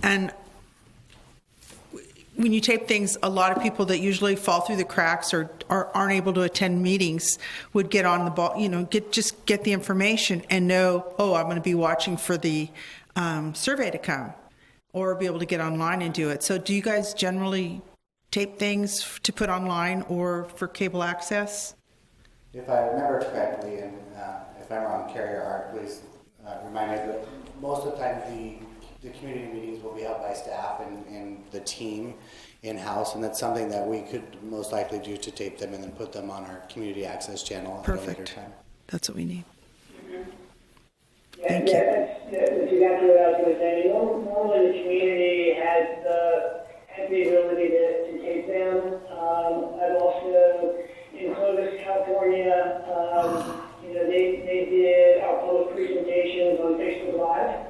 and when you tape things, a lot of people that usually fall through the cracks or aren't able to attend meetings would get on the ball, get the information and know, oh, I'm going to be watching for the survey to come, or be able to get online and do it. So do you guys generally tape things to put online or for cable access?
If I remember correctly, and if I'm wrong, Carrie or Art, please remind me, but most of the time the community meetings will be held by staff and the team in-house, and that's something that we could most likely do to tape them and then put them on our community access channel at a later time.
That's what we need.
Yeah,
Thank you.
that's exactly what I was going to say. Normally the community has the ability to tape them. I've also, in Clovis, California, they did our public presentations on Facebook Live.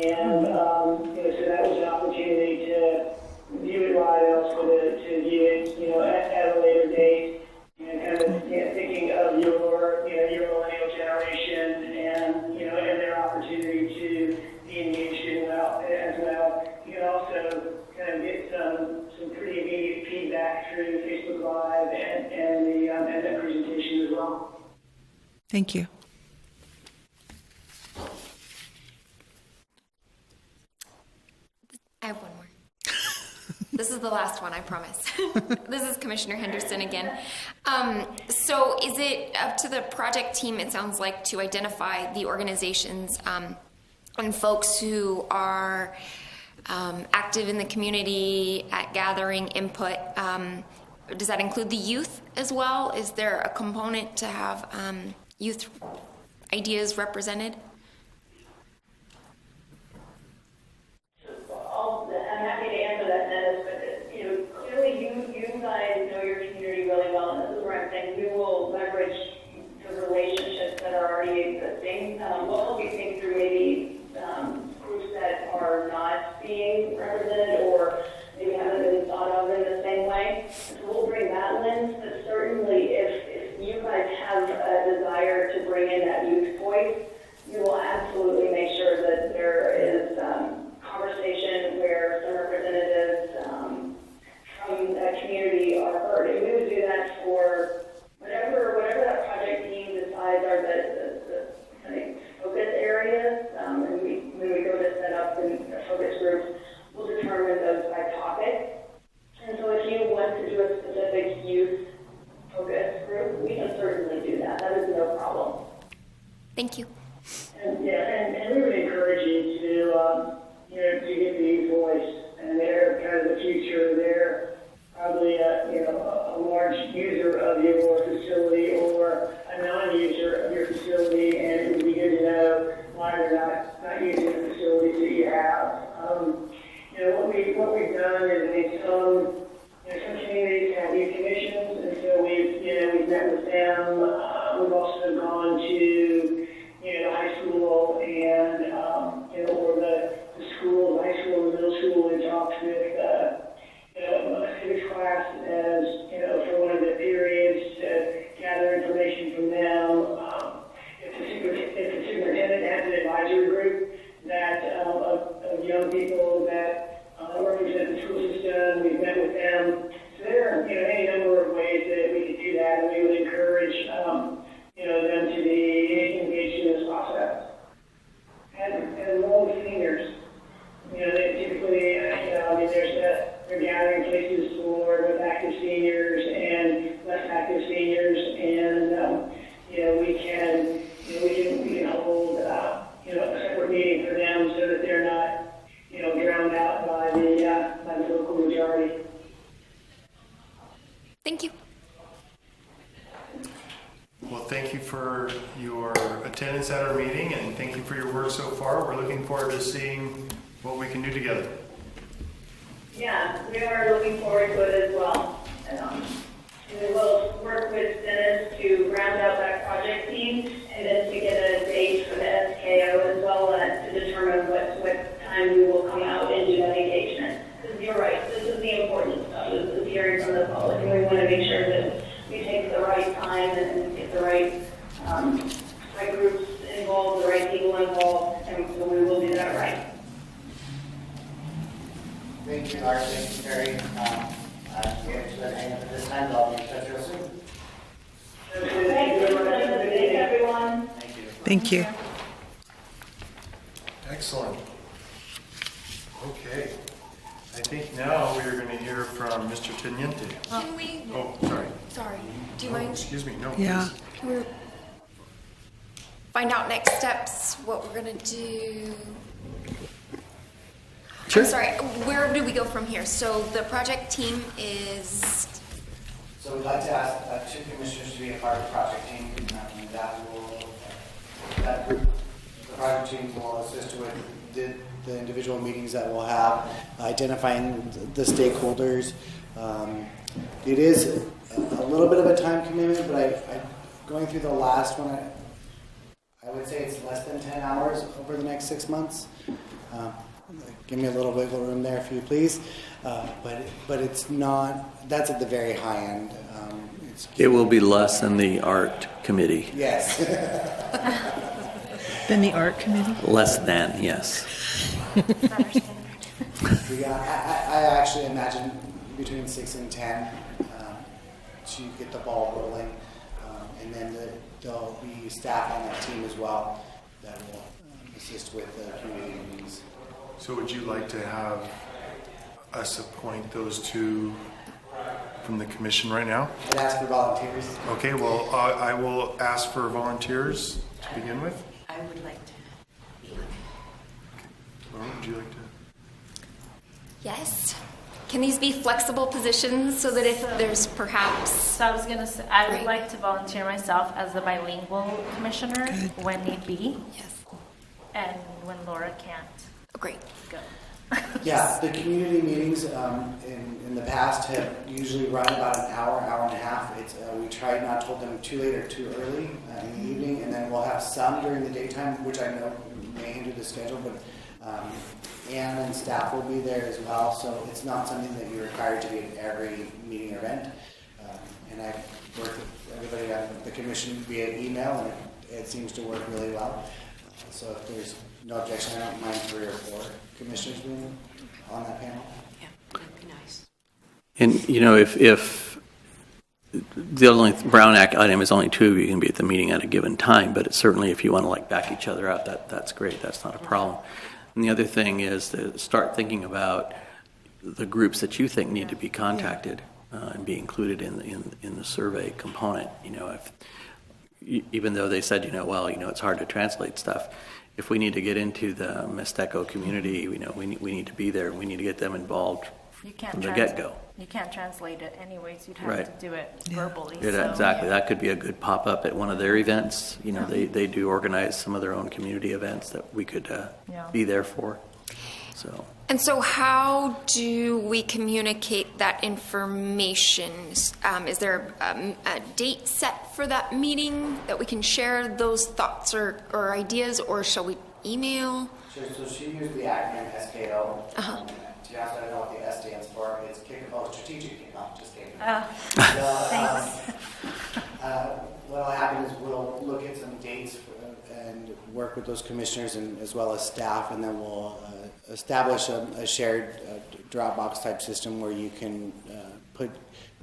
And, so that was an opportunity to view it live and also to view it, at a later date. Kind of thinking of your millennial generation and, and their opportunity to be engaged as well. You can also kind of get some pretty immediate feedback through Facebook Live and that presentation as well.
Thank you.
I have one more. This is the last one, I promise. This is Commissioner Henderson again. So is it up to the project team, it sounds like, to identify the organizations and folks who are active in the community at gathering input? Does that include the youth as well? Is there a component to have youth ideas represented?
being represented or maybe haven't been thought of in the same way. So we'll bring that lens, but certainly if you guys have a desire to bring in that youth voice, we will absolutely make sure that there is conversation where some representatives from that community are heard. And we would do that for whatever that project team decides are the kind of focus areas. And when we go to set up the focus groups, we'll determine those by topic. And so if you want to do a specific youth focus group, we can certainly do that. That is no problem.
Thank you.
And we would encourage you to, to get the youth voice, and they're kind of the future. They're probably a large user of your facility or a non-user of your facility, and it would be good to know why they're not using the facilities that you have. What we've done is some communities have youth commissions, and so we've met with them. We've also gone to the high school and or the school, the high school, and the middle school, and talked with a civics class as for one of the periods to gather information from them. If the superintendent has an advisory group that of young people that represent the school system, we've met with them. So there are any number of ways that we could do that, and we would encourage them to be engaged in this process. And role with seniors. They typically, they're gathering places for both active seniors and less active seniors, and we can hold a separate meeting for them so that they're not drowned out by the local majority.
Thank you.
Well, thank you for your attendance at our meeting, and thank you for your work so far. We're looking forward to seeing what we can do together.
Yeah, we are looking forward to it as well. And we will work with Dennis to round out that project team and then to get a date for the SKO as well to determine what time we will come out and do an engagement. Because you're right, this is the important stuff, this is hearing from the public, and we want to make sure that we take the right time and get the right groups involved, the right people involved, and so we will do that right.
Thank you, Art. Thank you, Terry. At this time, I'll be in touch real soon.
Thanks, everyone.
Thank you.
Thank you.
Excellent. Okay. I think now we are going to hear from Mr. Teniente.
Can we,
Oh, sorry.
sorry, do you
Oh,
mind?
excuse me. No,
Yeah.
please.
Can we find out next steps, what we're gonna do?
Sure.
I'm sorry, where do we go from here? So the project team is,
So we'd like to ask 2 commissioners to be a part of the project team. That group, the project team will assist with the individual meetings that we'll have, identifying the stakeholders. It is a little bit of a time commitment, but I going through the last one, I would say it's less than 10 hours over the next 6 months. Give me a little wiggle room there, if you please. But it's not. That's at the very high end.
It will be less than the art committee.
Yes.
Then the art committee?
Less than, yes.
I actually imagine between 6 and 10 to get the ball rolling, and then there'll be staff on that team as well that will assist with the community meetings.
So would you like to have us appoint those 2 from the commission right now?
I'd ask for volunteers.
Okay, well, I will ask for volunteers to begin with.
I would like to.
Laura, would you like to?
yes. Can these be flexible positions so that if there's perhaps,
So I was gonna say, I would
Right.
like to volunteer myself as the bilingual commissioner when need be,
yes,
and when Laura can't
oh, great.
go.
Yeah, the community meetings in the past have usually run about an hour, hour and a half. We try not to hold them too late or too early in the evening, and then we'll have some during the daytime, which I know may hinder the schedule, but Ann and staff will be there as well, so it's not something that you're required to be at every meeting or event. And I've worked with everybody on the commission via email, and it seems to work really well. So if there's no objection, I don't mind 3 or 4 commissioners being on that panel.
Yeah, that'd be nice.
And, you know, if the only Brown Act item is only 2 of you can be at the meeting at a given time, but it's certainly if you want to like back each other up, that's great. That's not a problem. And the other thing is to start thinking about the groups that you think need to be contacted and be included in the survey component. You know, if even though they said, well, it's hard to translate stuff. If we need to get into the Mixteco community, we need to be there. We need to get them involved
You can't
from the get-go.
You can't translate it anyways. You'd have
Right.
to do it verbally.
Yeah,
so,
exactly. That could be a good pop-up at one of their events. They do organize some of their own community events that we could be there for. So.
And so how do we communicate that information? Is there a date set for that meeting that we can share those thoughts or ideas, or shall we email?
Sure, so she used the acronym SKO. To be honest, I don't know what the S stands for. It's strategic kickoff, just kidding. What'll happen is we'll look at some dates and work with those commissioners and as well as staff, and then we'll establish a shared Dropbox type system where you can put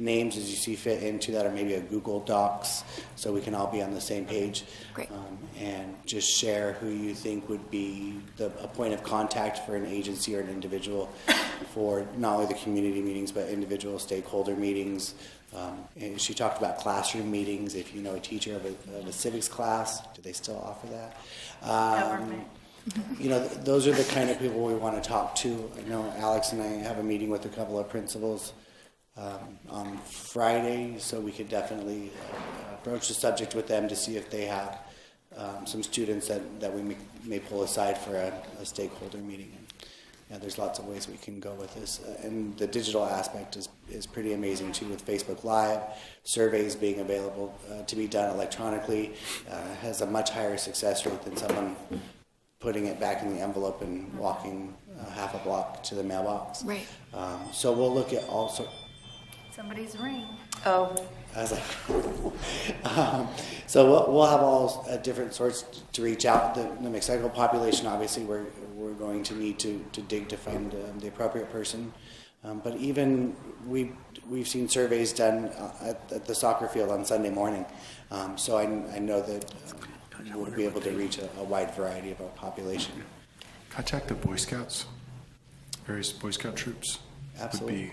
names as you see fit into that, or maybe a Google Docs, so we can all be on the same page.
Great.
And just share who you think would be a point of contact for an agency or an individual for not only the community meetings but individual stakeholder meetings. And she talked about classroom meetings. If you know a teacher of a civics class, do they still offer that?
Government.
Those are the kind of people we want to talk to. I know Alex and I have a meeting with a couple of principals on Friday, so we could definitely approach the subject with them to see if they have some students that we may pull aside for a stakeholder meeting. And there's lots of ways we can go with this. And the digital aspect is pretty amazing too, with Facebook Live, surveys being available to be done electronically, has a much higher success rate than someone putting it back in the envelope and walking half a block to the mailbox.
Right.
So we'll look at all sorts.
Somebody's ring.
Oh,
I was like, so we'll have all different sorts to reach out. The Mixteco population, obviously, we're going to need to dig to find the appropriate person. But even we've seen surveys done at the soccer field on Sunday morning. So I know that we'll be able to reach a wide variety of our population.
Contact the Boy Scouts, various Boy Scout troops.
Absolutely.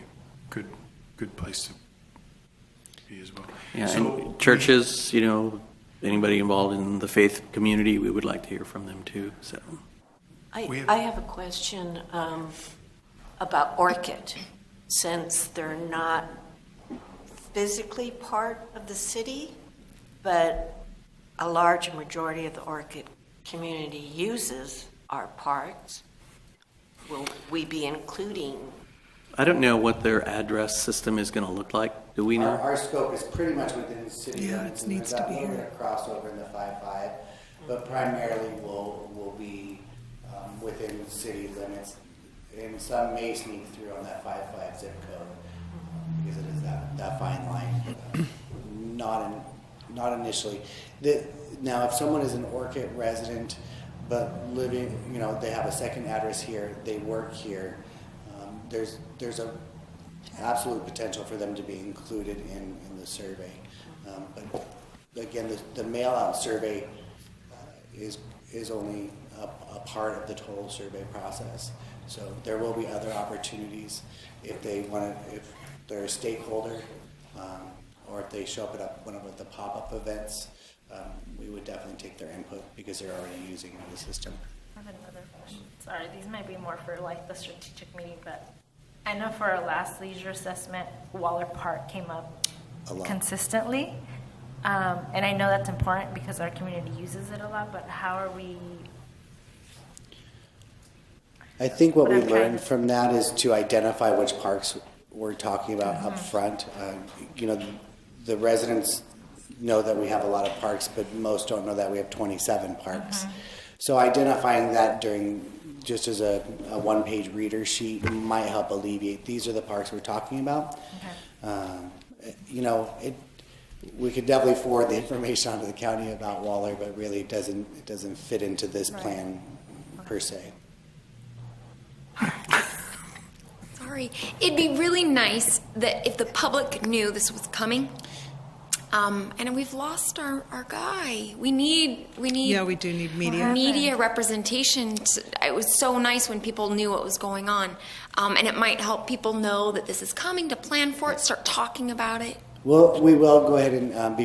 Would be good place to be as well.
Yeah,
So
and churches, anybody involved in the faith community, we would like to hear from them too. So.
I have a question about Orchid. Since they're not physically part of the city, but a large majority of the Orchid community uses our parks, will we be including?
I don't know what their address system is going to look like. Do we know?
Our scope is pretty much within city
Yeah,
limits.
it needs to be
There's a little
here.
bit of crossover in the 5-5, but primarily we'll be within city limits. And some may sneak through on that 5-5 zip code because it is that fine line. Not initially. Now, if someone is an Orchid resident but living, they have a second address here, they work here, there's a absolute potential for them to be included in the survey. But again, the mail-out survey is only a part of the total survey process. So there will be other opportunities if they're a stakeholder, or if they show up at one of the pop-up events. We would definitely take their input because they're already using the system.
I have another question. Sorry, these might be more for like the strategic meeting, but I know for our last leisure assessment, Waller Park came up
A lot.
consistently. And I know that's important because our community uses it a lot, but how are we?
I think what we
Okay.
learned from that is to identify which parks we're talking about up front. The residents know that we have a lot of parks, but most don't know that we have 27 parks. So identifying that during just as a one-page reader sheet might help alleviate, these are the parks we're talking about. You know, we could definitely forward the information onto the county about Waller, but really it doesn't fit into this plan per se.
Sorry. It'd be really nice that if the public knew this was coming. And we've lost our guy. We need
Yeah, we do need media.
media representation. It was so nice when people knew what was going on. And it might help people know that this is coming, to plan for it, start talking about it.
Well, we will go ahead and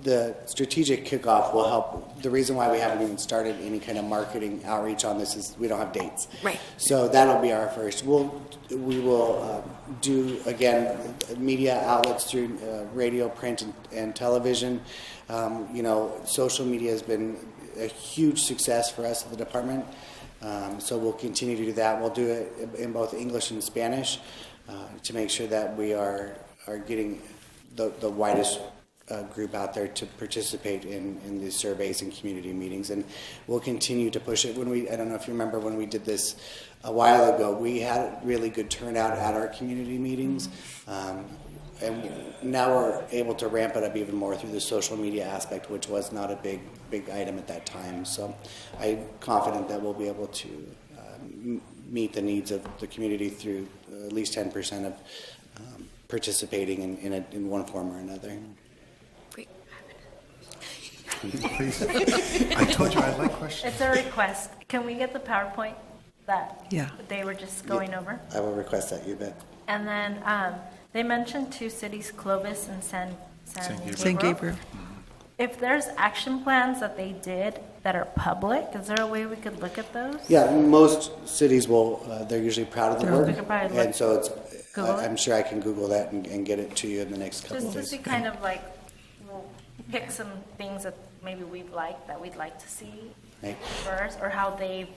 the strategic kickoff will help. The reason why we haven't even started any kind of marketing outreach on this is we don't have dates.
Right.
So that'll be our first. We will do, again, media outlets through radio, print, and television. You know, social media has been a huge success for us at the department. So we'll continue to do that. We'll do it in both English and Spanish to make sure that we are getting the widest group out there to participate in these surveys and community meetings, and we'll continue to push it. I don't know if you remember when we did this a while ago, we had really good turnout at our community meetings, and now we're able to ramp it up even more through the social media aspect, which was not a big item at that time. So I'm confident that we'll be able to meet the needs of the community through at least 10% of participating in one form or another.
Great.
Please. I told you I'd like questions.
It's a request. Can we get the PowerPoint that
Yeah.
they were just going over?
I will request that, you bet.
And then they mentioned two cities, Clovis and San Gabriel.
San Gabriel.
If there's action plans that they did that are public, is there a way we could look at those?
Yeah, most cities will, they're usually proud of the work.
We could probably look-
And so
Google it?
I'm sure I can Google that and get it to you in the next couple
Just
of
to
days.
see kind of like, we'll pick some things that maybe we'd like to see
Right.
first, or how they've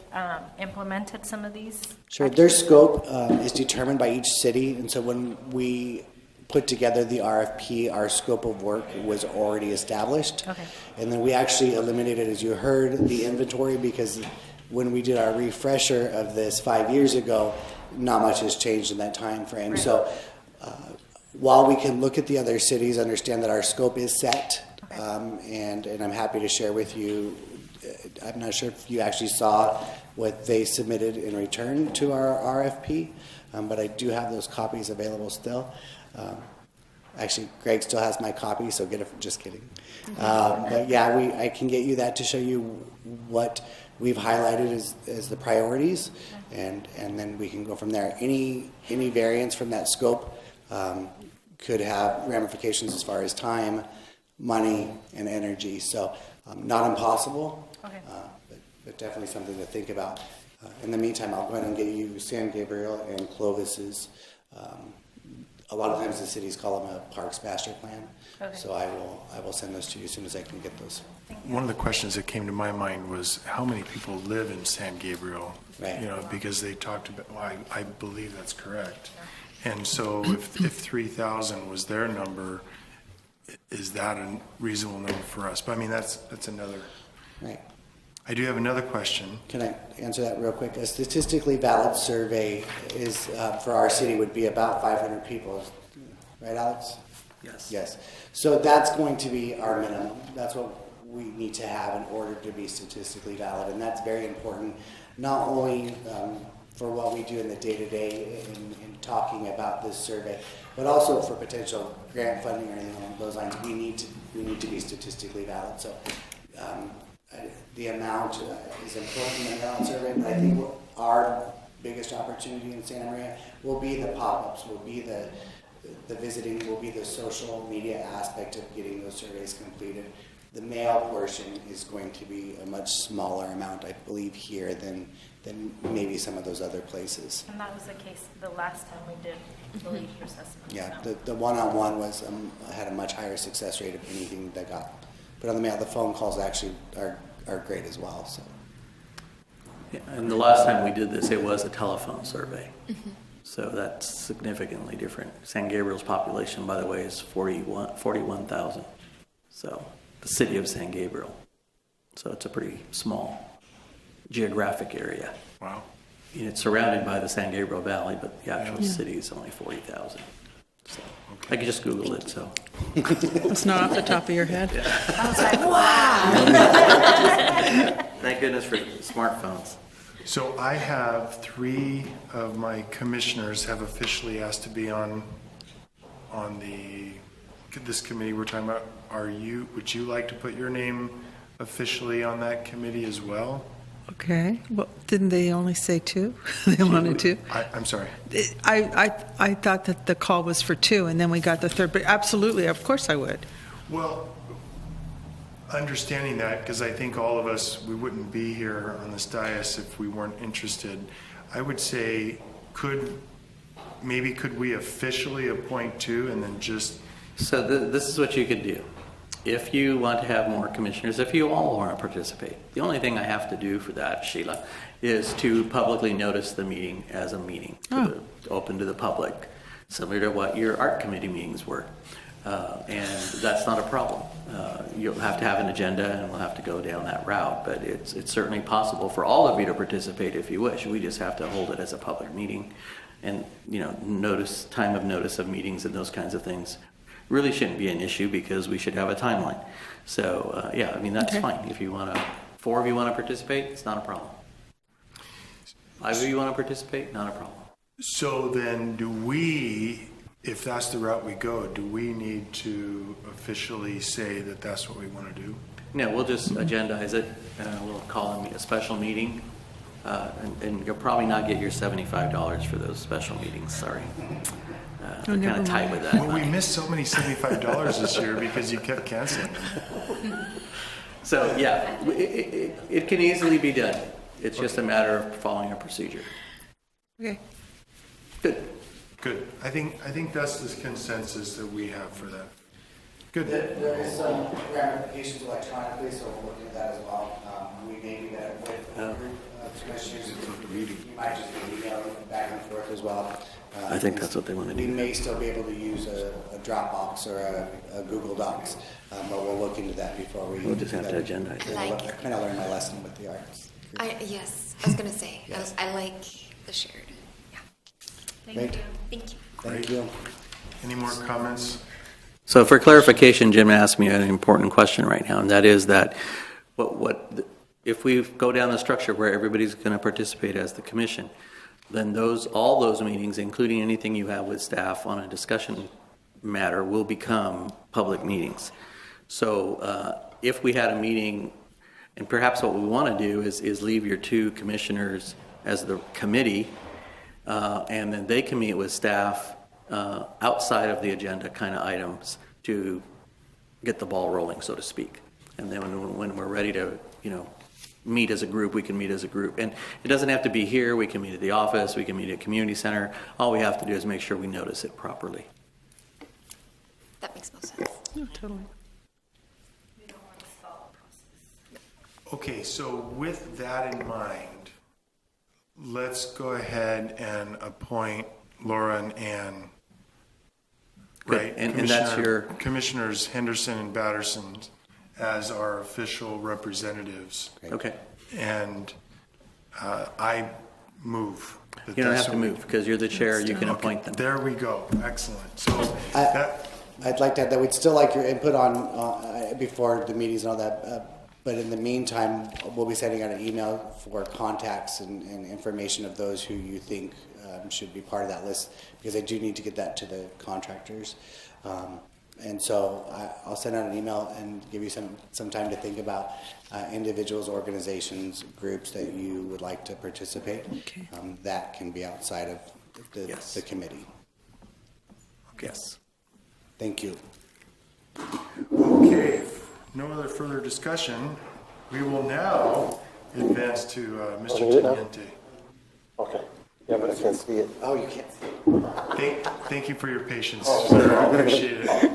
implemented some of these.
Sure, their scope is determined by each city, and so when we put together the RFP, our scope of work was already established.
Okay.
And then we actually eliminated, as you heard, the inventory, because when we did our refresher of this 5 years ago, not much has changed in that time frame.
Right.
So while we can look at the other cities, understand that our scope is set,
Okay.
and I'm happy to share with you, I'm not sure if you actually saw what they submitted in return to our RFP, but I do have those copies available still. Actually, Greg still has my copy, so get it. Just kidding. But yeah, I can get you that to show you what we've highlighted as the priorities, and then we can go from there. Any variance from that scope could have ramifications as far as time, money, and energy. So not impossible,
Okay.
but definitely something to think about. In the meantime, I'll go ahead and get you San Gabriel and Clovis's. A lot of times the cities call them a parks master plan.
Okay.
So I will send those to you as soon as I can get those.
One of the questions that came to my mind was how many people live in San Gabriel?
Right.
You know, because they talked about, well, I believe that's correct. And so if 3,000 was their number, is that a reasonable number for us? But I mean, that's another.
Right.
I do have another question.
Can I answer that real quick? A statistically valid survey is for our city would be about 500 people, right, Alex?
Yes.
Yes. So that's going to be our minimum. That's what we need to have in order to be statistically valid, and that's very important, not only for what we do in the day-to-day in talking about this survey, but also for potential grant funding or anything along those lines. We need to be statistically valid. So the amount is important in the ballot survey, but I think our biggest opportunity in Santa Maria will be the pop-ups, will be the visiting, will be the social media aspect of getting those surveys completed. The mail portion is going to be a much smaller amount, I believe, here than maybe some of those other places.
And that was the case the last time we did the lead assessment.
Yeah,
so.
the one-on-one was had a much higher success rate of anything that got put on the mail. The phone calls actually are great as well. So.
Yeah, and the last time we did this, it was a telephone survey. So that's significantly different. San Gabriel's population, by the way, is 41,000. So the city of San Gabriel. So it's a pretty small geographic area.
Wow.
It's surrounded by the San Gabriel Valley, but the actual city is only 40,000. So I could just Google it, so.
It's not off the top of your head?
Thank goodness for smartphones.
So I have 3 of my commissioners have officially asked to be on this committee we're talking about. Would you like to put your name officially on that committee as well?
Okay, well, didn't they only say 2? They wanted 2?
I'm sorry.
I thought that the call was for 2, and then we got the 3rd, but absolutely, of course I would.
Well, understanding that, because I think all of us, we wouldn't be here on this dais if we weren't interested. I would say, could we officially appoint 2 and then just,
So this is what you could do. If you want to have more commissioners, if you all want to participate, the only thing I have to do for that, Sheila, is to publicly notice the meeting as a meeting, open to the public, similar to what your art committee meetings were. And that's not a problem. You'll have to have an agenda, and we'll have to go down that route, but it's certainly possible for all of you to participate if you wish. We just have to hold it as a public meeting, and time of notice of meetings and those kinds of things really shouldn't be an issue, because we should have a timeline. So that's fine. If 4 of you want to participate, it's not a problem. 5 of you want to participate, not a problem.
so then if that's the route we go, do we need to officially say that that's what we want to do?
No, we'll just agendize it, we'll call a special meeting, and you'll probably not get your $75 for those special meetings, sorry. We're kind of tight with that.
Well, we missed so many $75 this year because you kept canceling them.
So, yeah, it can easily be done. It's just a matter of following a procedure.
Okay.
Good.
Good. I think that's the consensus that we have for that. Good.
There is some ramifications electronically, so we'll look at that as well. We may do that with a group of commissioners. You might just be emailing back and forth as well.
I think that's what they want to
We
do.
may still be able to use a Dropbox or a Google Docs, but we'll look into that before we.
We'll just have to agendize it.
I kind of learned my lesson with the arts.
Yes, I was going to say,
Yes.
I like the shared. Yeah.
Thank you.
Thank you.
Thank you.
Any more comments?
So for clarification, Jim asked me an important question right now, and that is that if we go down the structure where everybody's going to participate as the commission, then all those meetings, including anything you have with staff on a discussion matter, will become public meetings. So if we had a meeting, and perhaps what we want to do is leave your 2 commissioners as the committee, and then they can meet with staff outside of the agenda kind of items to get the ball rolling, so to speak. And then when we're ready to, meet as a group, we can meet as a group. And it doesn't have to be here. We can meet at the office. We can meet at community center. All we have to do is make sure we notice it properly.
That makes most sense.
No, totally.
Okay, so with that in mind, let's go ahead and appoint Laura and Ann.
Good.
Right?
And that's your...
Commissioners Henderson and Batterson as our official representatives.
Okay.
And I move. that
You don't
that's
have to
what we-
move, because you're the chair. You can appoint them.
There we go. Excellent. So that,
I'd like to add that we'd still like your input on before the meetings and all that. But in the meantime, we'll be sending out an email for contacts and information of those who you think should be part of that list, because I do need to get that to the contractors. And so I'll send out an email and give you some time to think about individuals, organizations, groups that you would like to participate.
Okay.
That can be outside of the committee.
Yes.
Thank you.
okay, if no other further discussion, we will now advance to Mr. Teniente.
Okay. Yeah, but I can't see it.
Oh, you can't see it.
Thank you for your patience. I appreciate it.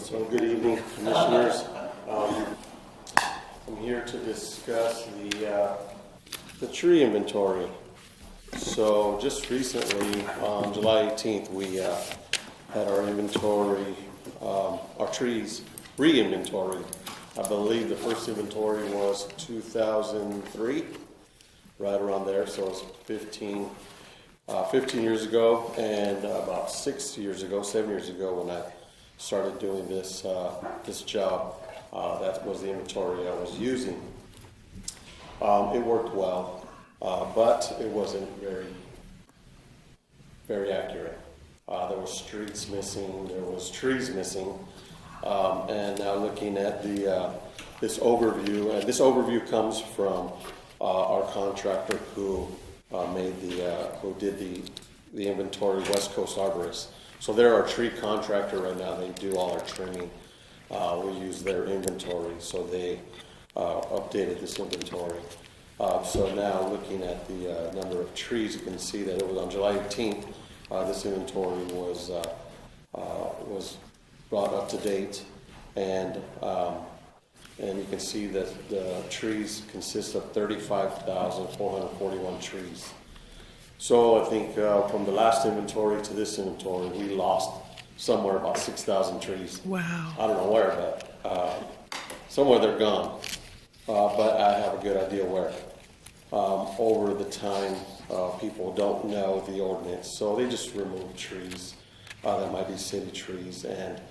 So, good evening, commissioners. I'm here to discuss the tree inventory. So, just recently, on July 18th, we had our inventory, our trees re-inventory. I believe the first inventory was 2003, right around there, so it's 15 years ago, and about 7 years ago when I started doing this job, that was the inventory I was using. It worked well, but it wasn't very accurate. There was streets missing, there was trees missing, and now looking at this overview, and this overview comes from our contractor who did the inventory, West Coast Arborists. So they're our tree contractor right now. They do all our trimming. We use their inventory, so they updated this inventory. So now looking at the number of trees, you can see that it was on July 18th. This inventory was brought up to date, and you can see that the trees consist of 35,441 trees. So I think from the last inventory to this inventory, we lost somewhere about 6,000 trees.
Wow.
I don't know where, but somewhere they're gone. But I have a good idea where. Over the time, people don't know the ordinance, so they just remove trees that might be city trees, and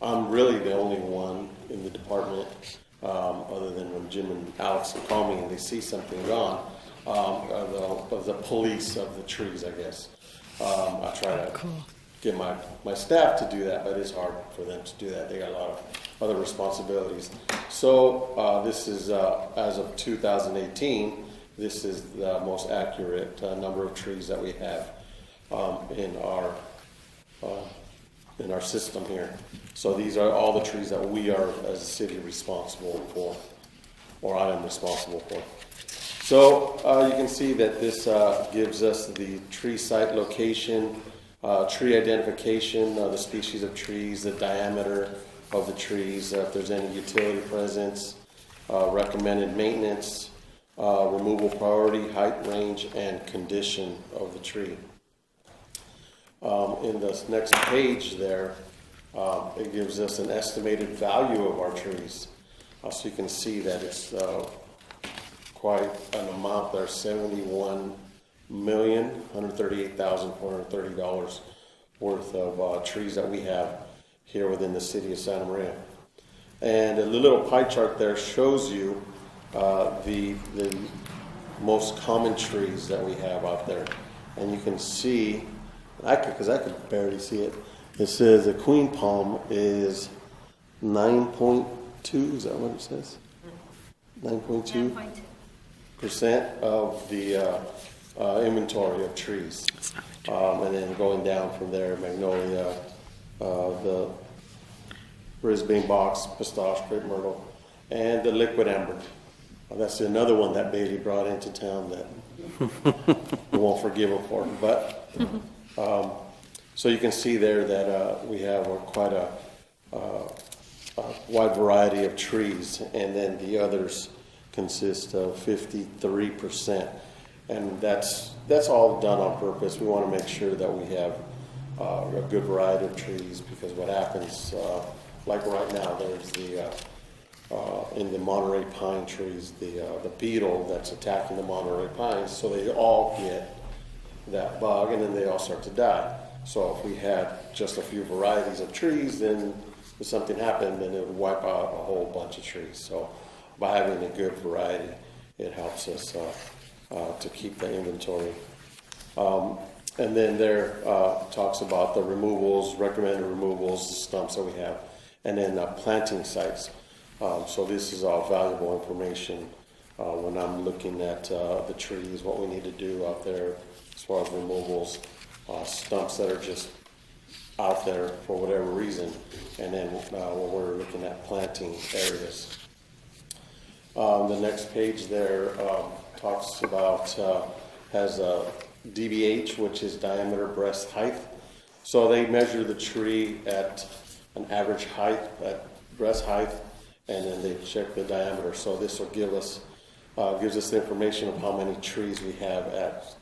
I'm really the only one in the department, other than when Jim and Alex call me and they see something gone, of the police of the trees, I guess. I try to get my staff to do that, but it's hard for them to do that. They got a lot of other responsibilities. So this is, as of 2018, this is the most accurate number of trees that we have in our system here. So these are all the trees that we are, as a city, responsible for, or I am responsible for. So you can see that this gives us the tree site location, tree identification, the species of trees, the diameter of the trees, if there's any utility presence, recommended maintenance, removal priority, height, range, and condition of the tree. In this next page there, it gives us an estimated value of our trees. So you can see that it's quite an amount there, $71,138,430 worth of trees that we have here within the city of Santa Maria. And the little pie chart there shows you the most common trees that we have out there. And you can see, because I could barely see it, it says the queen palm is 9.2, is that what it says? 9.2% of the inventory of trees. And then going down from there, magnolia, the Brisbane box, pistache, crepe myrtle, and the liquid amber. That's another one that Bailey brought into town that we won't forgive him for. But so you can see there that we have quite a wide variety of trees, and then the others consist of 53%, and that's all done on purpose. We want to make sure that we have a good variety of trees, because what happens, like right now, there's in the Monterey pine trees, the beetle that's attacking the Monterey pines, so they all get that bug, and then they all start to die. So if we had just a few varieties of trees, then if something happened, then it would wipe out a whole bunch of trees. So by having a good variety, it helps us to keep the inventory. And then there talks about the removals, recommended removals, stumps that we have, and then planting sites. So this is all valuable information when I'm looking at the trees, what we need to do out there as far as removals, stumps that are just out there for whatever reason, and then when we're looking at planting areas. The next page there talks about, has a DBH, which is diameter breast height. So they measure the tree at an average height, at breast height, and then they check the diameter. So this will give us, gives us the information of how many trees we have at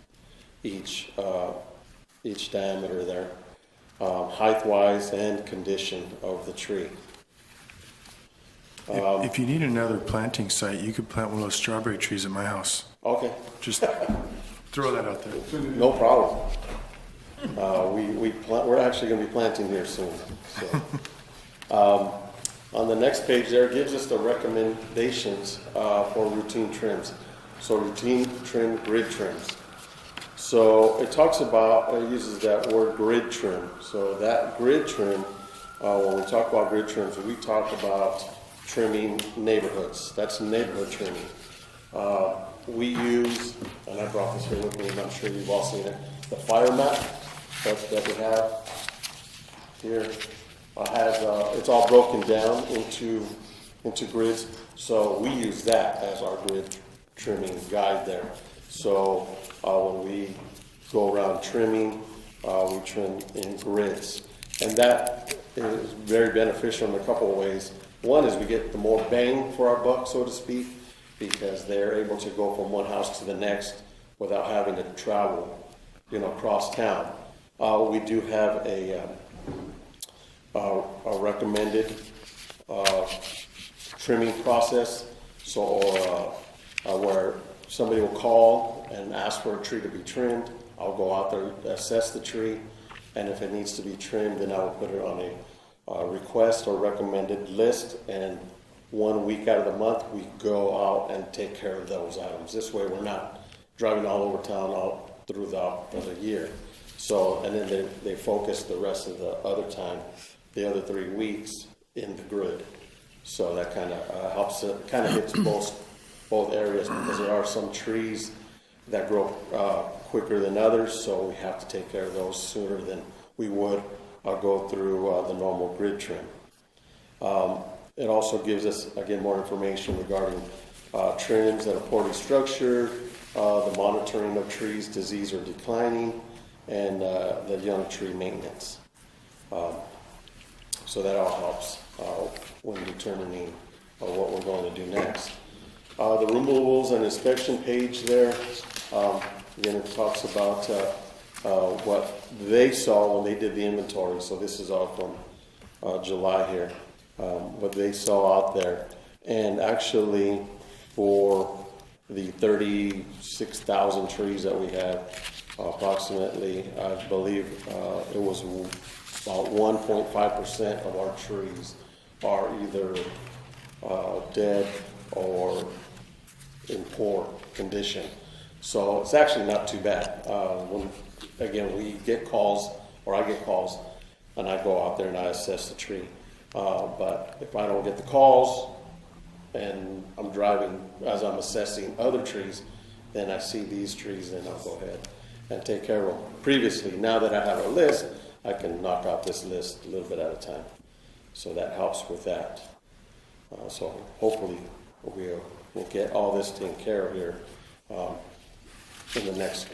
each diameter there, height-wise and condition of the tree.
If you need another planting site, you could plant one of those strawberry trees at my house.
Okay,
Just throw that out there.
no problem. We're actually gonna be planting here soon, so. On the next page there, it gives us the recommendations, for routine trims. So routine trim, grid trims. So it talks about, it uses that word grid trim. So that grid trim, when we talk about grid trims, we talk about trimming neighborhoods. That's neighborhood trimming. We use, and I brought this here with me, and I'm sure you've all seen it, the fire map that we have here. It's all broken down into grids. So we use that as our grid trimming guide there. So when we go around trimming, we trim in grids. And that is very beneficial in a couple of ways. One is we get the more bang for our buck, so to speak, because they're able to go from one house to the next without having to travel, across town. We do have a recommended trimming process, so where somebody will call and ask for a tree to be trimmed. I'll go out there, assess the tree, and if it needs to be trimmed, then I will put it on a request or recommended list, and 1 week out of the month, we go out and take care of those items. This way, we're not driving all over town all through the year. So, and then they focus the rest of the other time, the other 3 weeks, in the grid. So that kind of helps, it kind of hits both areas, because there are some trees that grow quicker than others, so we have to take care of those sooner than we would go through the normal grid trim. It also gives us, again, more information regarding trims that are poorly structured, the monitoring of trees, disease or declining, and the young tree maintenance. So that all helps when determining what we're going to do next. The removals and inspection page there, again, it talks about what they saw when they did the inventory. So this is all from July here, what they saw out there. And actually, for the 36,000 trees that we have, approximately, I believe it was about 1.5% of our trees are either dead or in poor condition. So it's actually not too bad. Again, we get calls, or I get calls, and I go out there and I assess the tree. But if I don't get the calls and I'm driving as I'm assessing other trees, then I see these trees, then I'll go ahead and take care of them. Previously, now that I have a list, I can knock out this list a little bit at a time. So that helps with that. So hopefully we'll get all this taken care of here in the next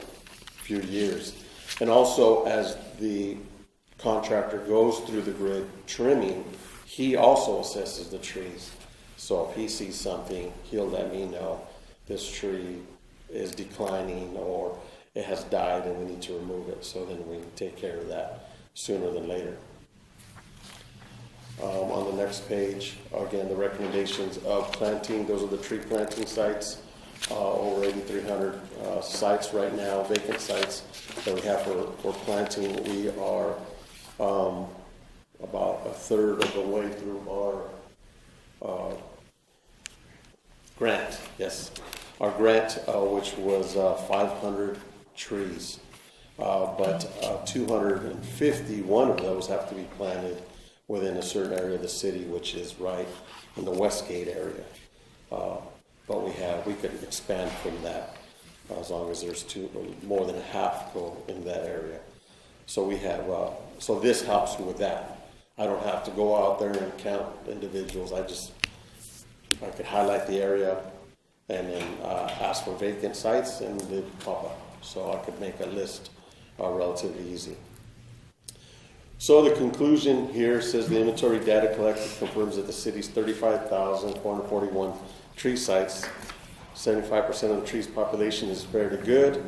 few years. And also, as the contractor goes through the grid trimming, he also assesses the trees. So if he sees something, he'll let me know this tree is declining or it has died and we need to remove it. So then we take care of that sooner than later. On the next page, again, the recommendations of planting. Those are the tree planting sites. Over 8,300 sites right now, vacant sites that we have for planting. We are about a third of the way through our grant. Yes, our grant, which was 500 trees, but 251 of those have to be planted within a certain area of the city, which is right in the Westgate area. But we could expand from that as long as there's more than half go in that area. So we have, so this helps with that. I don't have to go out there and count individuals. I could highlight the area and then ask for vacant sites and they'd pop up. So I could make a list relatively easy. So the conclusion here says the inventory data collected confirms that the city's 35,441 tree sites, 75% of the trees population is fairly good,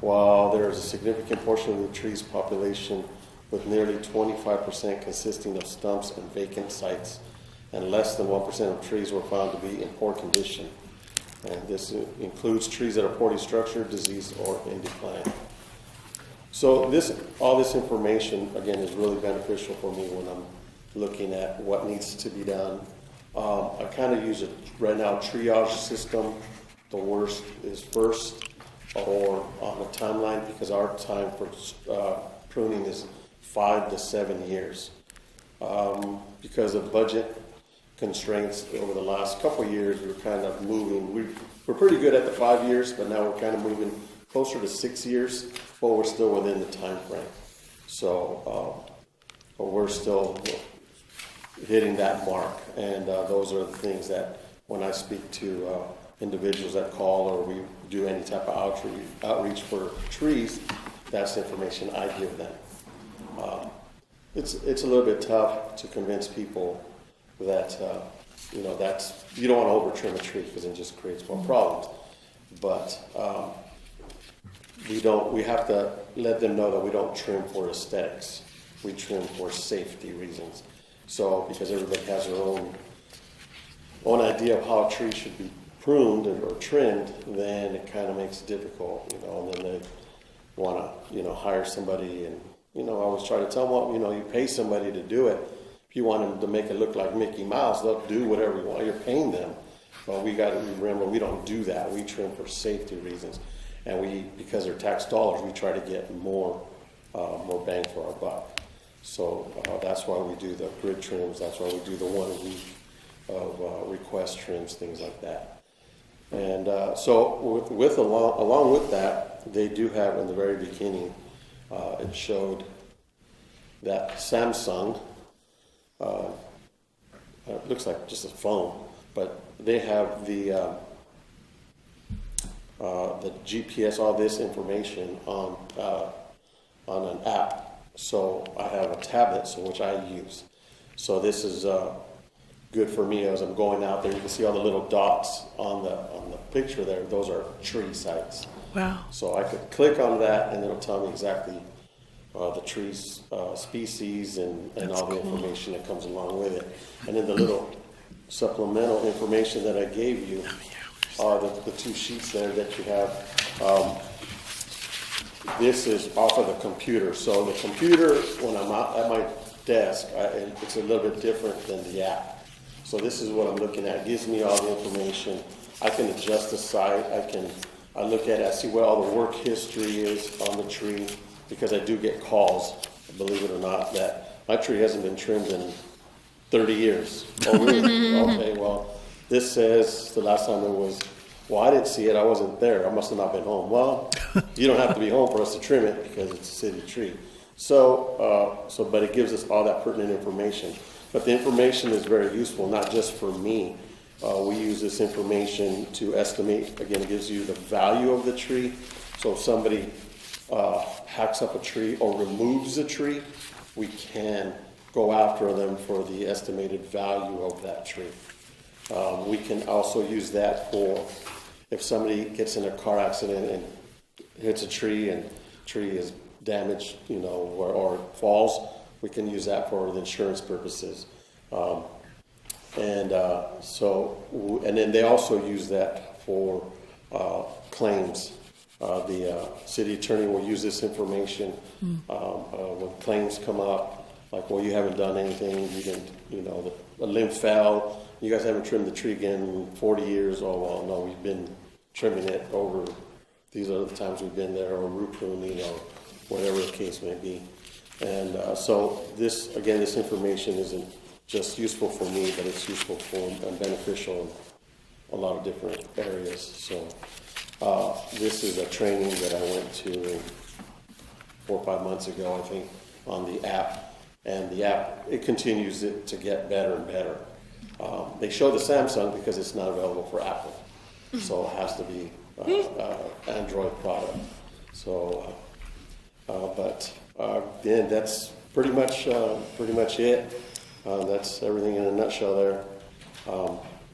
while there is a significant portion of the trees population with nearly 25% consisting of stumps and vacant sites. and less than 1% of trees were found to be in poor condition. And this includes trees that are poorly structured, diseased, or in decline. So all this information, again, is really beneficial for me when I'm looking at what needs to be done. I kind of use right now triage system. The worst is first, or on the timeline, because our time for pruning is 5 to 7 years. Because of budget constraints over the last couple of years, we're kind of moving. We're pretty good at the 5 years, but now we're kind of moving closer to 6 years, but we're still within the time frame. So but we're still hitting that mark, and those are the things that when I speak to individuals that call or we do any type of outreach for trees, that's the information I give them. It's a little bit tough to convince people that you don't want to over trim a tree because it just creates more problems. But we have to let them know that we don't trim for aesthetics. We trim for safety reasons. So because everybody has their own idea of how a tree should be pruned or trimmed, then it kind of makes it difficult, and then they want to, hire somebody, and, I always try to tell them, well, you pay somebody to do it. If you want them to make it look like Mickey Mouse, they'll do whatever you want. You're paying them. But we got to remember, we don't do that. We trim for safety reasons. And because they're tax dollars, we try to get more bang for our buck. So that's why we do the grid trims. That's why we do the 1 week of request trims, things like that. And so along with that, they do have in the very beginning, it showed that Samsung, it looks like just a phone, but they have the GPS, all this information on an app. So I have a tablet, which I use. So this is good for me as I'm going out there. You can see all the little dots on the picture there. Those are tree sites.
Wow.
So I could click on that, and it'll tell me exactly the trees, species, and all the information that comes along with it. And then the little supplemental information that I gave you are the 2 sheets there that you have. This is off of the computer. So the computer, when I'm out at my desk, it's a little bit different than the app. So this is what I'm looking at. It gives me all the information. I can adjust the site. I look at it. I see what all the work history is on the tree, because I do get calls, believe it or not, that my tree hasn't been trimmed in 30 years. Oh, really? Okay, well, this says the last time it was, well, I didn't see it. I wasn't there. I must have not been home. Well, you don't have to be home for us to trim it because it's a city tree. So, but it gives us all that pertinent information. But the information is very useful, not just for me. We use this information to estimate. Again, it gives you the value of the tree. So if somebody hacks up a tree or removes a tree, we can go after them for the estimated value of that tree. We can also use that for if somebody gets in a car accident and hits a tree and tree is damaged, or falls, we can use that for the insurance purposes. And then they also use that for claims. The city attorney will use this information when claims come up, like, well, you haven't done anything, you didn't, the limb fell, you guys haven't trimmed the tree again in 40 years. Oh, well, no, we've been trimming it over, these are the times we've been there, or root pruning, or whatever the case may be. And so this information isn't just useful for me, but it's useful and beneficial in a lot of different areas. So this is a training that I went to 4 or 5 months ago, I think, on the app. And the app, it continues to get better and better. They show the Samsung because it's not available for Apple. So it has to be Android product. So, then that's pretty much it. That's everything in a nutshell there.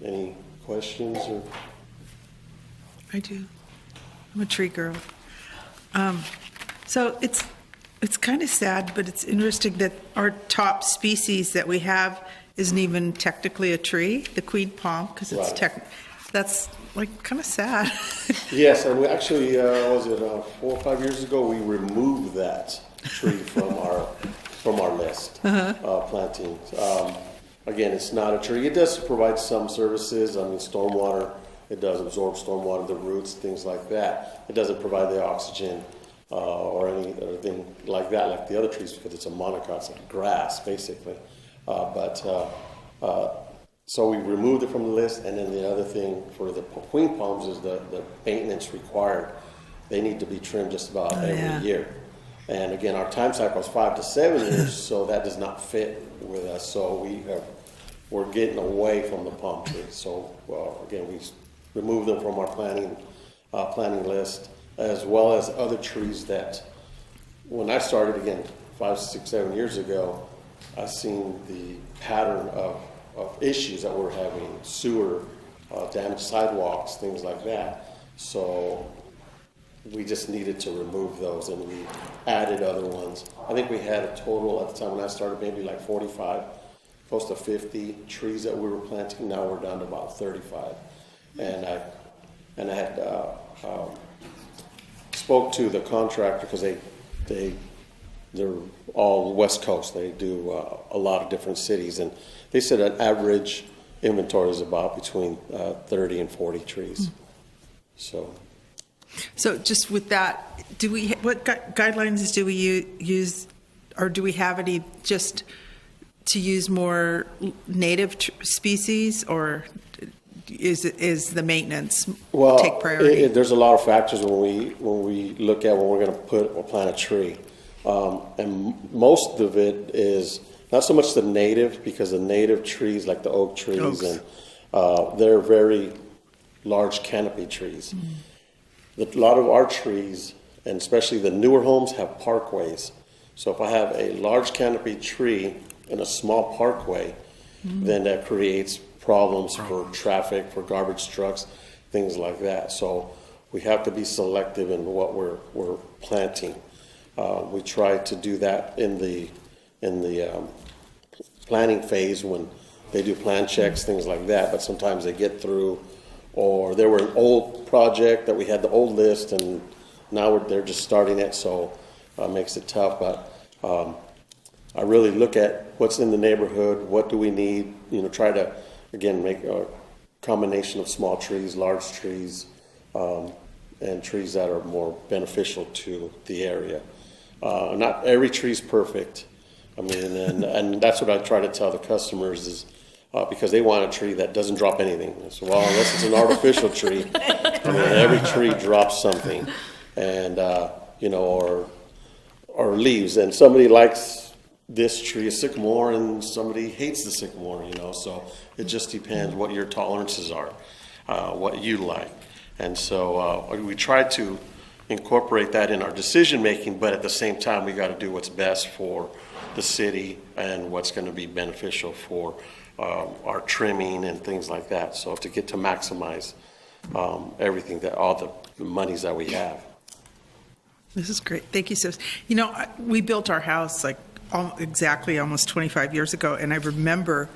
Any questions? Or?
I do. I'm a tree girl. So it's kind of sad, but it's interesting that our top species that we have isn't even technically a tree, the queen palm, because it's
Right.
that's like kind of sad.
Yes, and we actually, was it 4 or 5 years ago, we removed that tree from our list, plantings. Again, it's not a tree. It does provide some services. I mean, stormwater, it does absorb stormwater, the roots, things like that. It doesn't provide the oxygen or anything like that, like the other trees, because it's a monocot, it's like grass, basically. So we removed it from the list, and then the other thing for the queen palms is the maintenance required. They need to be trimmed just about every year. And again, our time cycle is 5 to 7 years, so that does not fit with us. So we're getting away from the palm trees. So again, we removed them from our planning list, as well as other trees that, when I started again 5, 6, 7 years ago, I seen the pattern of issues that we're having, sewer, damaged sidewalks, things like that. So we just needed to remove those, and we added other ones. I think we had a total at the time when I started, maybe like 45, close to 50 trees that we were planting. Now we're down to about 35. And I had spoke to the contractor, because they're all West Coast. They do a lot of different cities, and they said an average inventory is about between 30 and 40 trees.
So just with that, what guidelines do we use, or do we have any just to use more native species, or is the maintenance take priority?
There's a lot of factors when we look at when we're going to put or plant a tree, and most of it is not so much the native, because the native trees like the oak trees and they're very large canopy trees. A lot of our trees, and especially the newer homes, have parkways. So if I have a large canopy tree in a small parkway, then that creates problems for traffic, for garbage trucks, things like that. So we have to be selective in what we're planting. We try to do that in the planning phase when they do plan checks, things like that. But sometimes they get through, or there were an old project that we had the old list, and now they're just starting it, so it makes it tough. But I really look at what's in the neighborhood, what do we need, try to, again, make a combination of small trees, large trees, and trees that are more beneficial to the area. Not every tree is perfect. I mean, and that's what I try to tell the customers is, because they want a tree that doesn't drop anything. So, well, unless it's an artificial tree, I mean, every tree drops something, and or leaves. And somebody likes this tree, a sycamore, and somebody hates the sycamore. So it just depends what your tolerances are, what you like, and so we try to incorporate that in our decision making. But at the same time, we got to do what's best for the city and what's going to be beneficial for our trimming and things like that. So to get to maximize everything, that all the monies that we have.
This is great. Thank you, sis. We built our house exactly almost 25 years ago, and I remember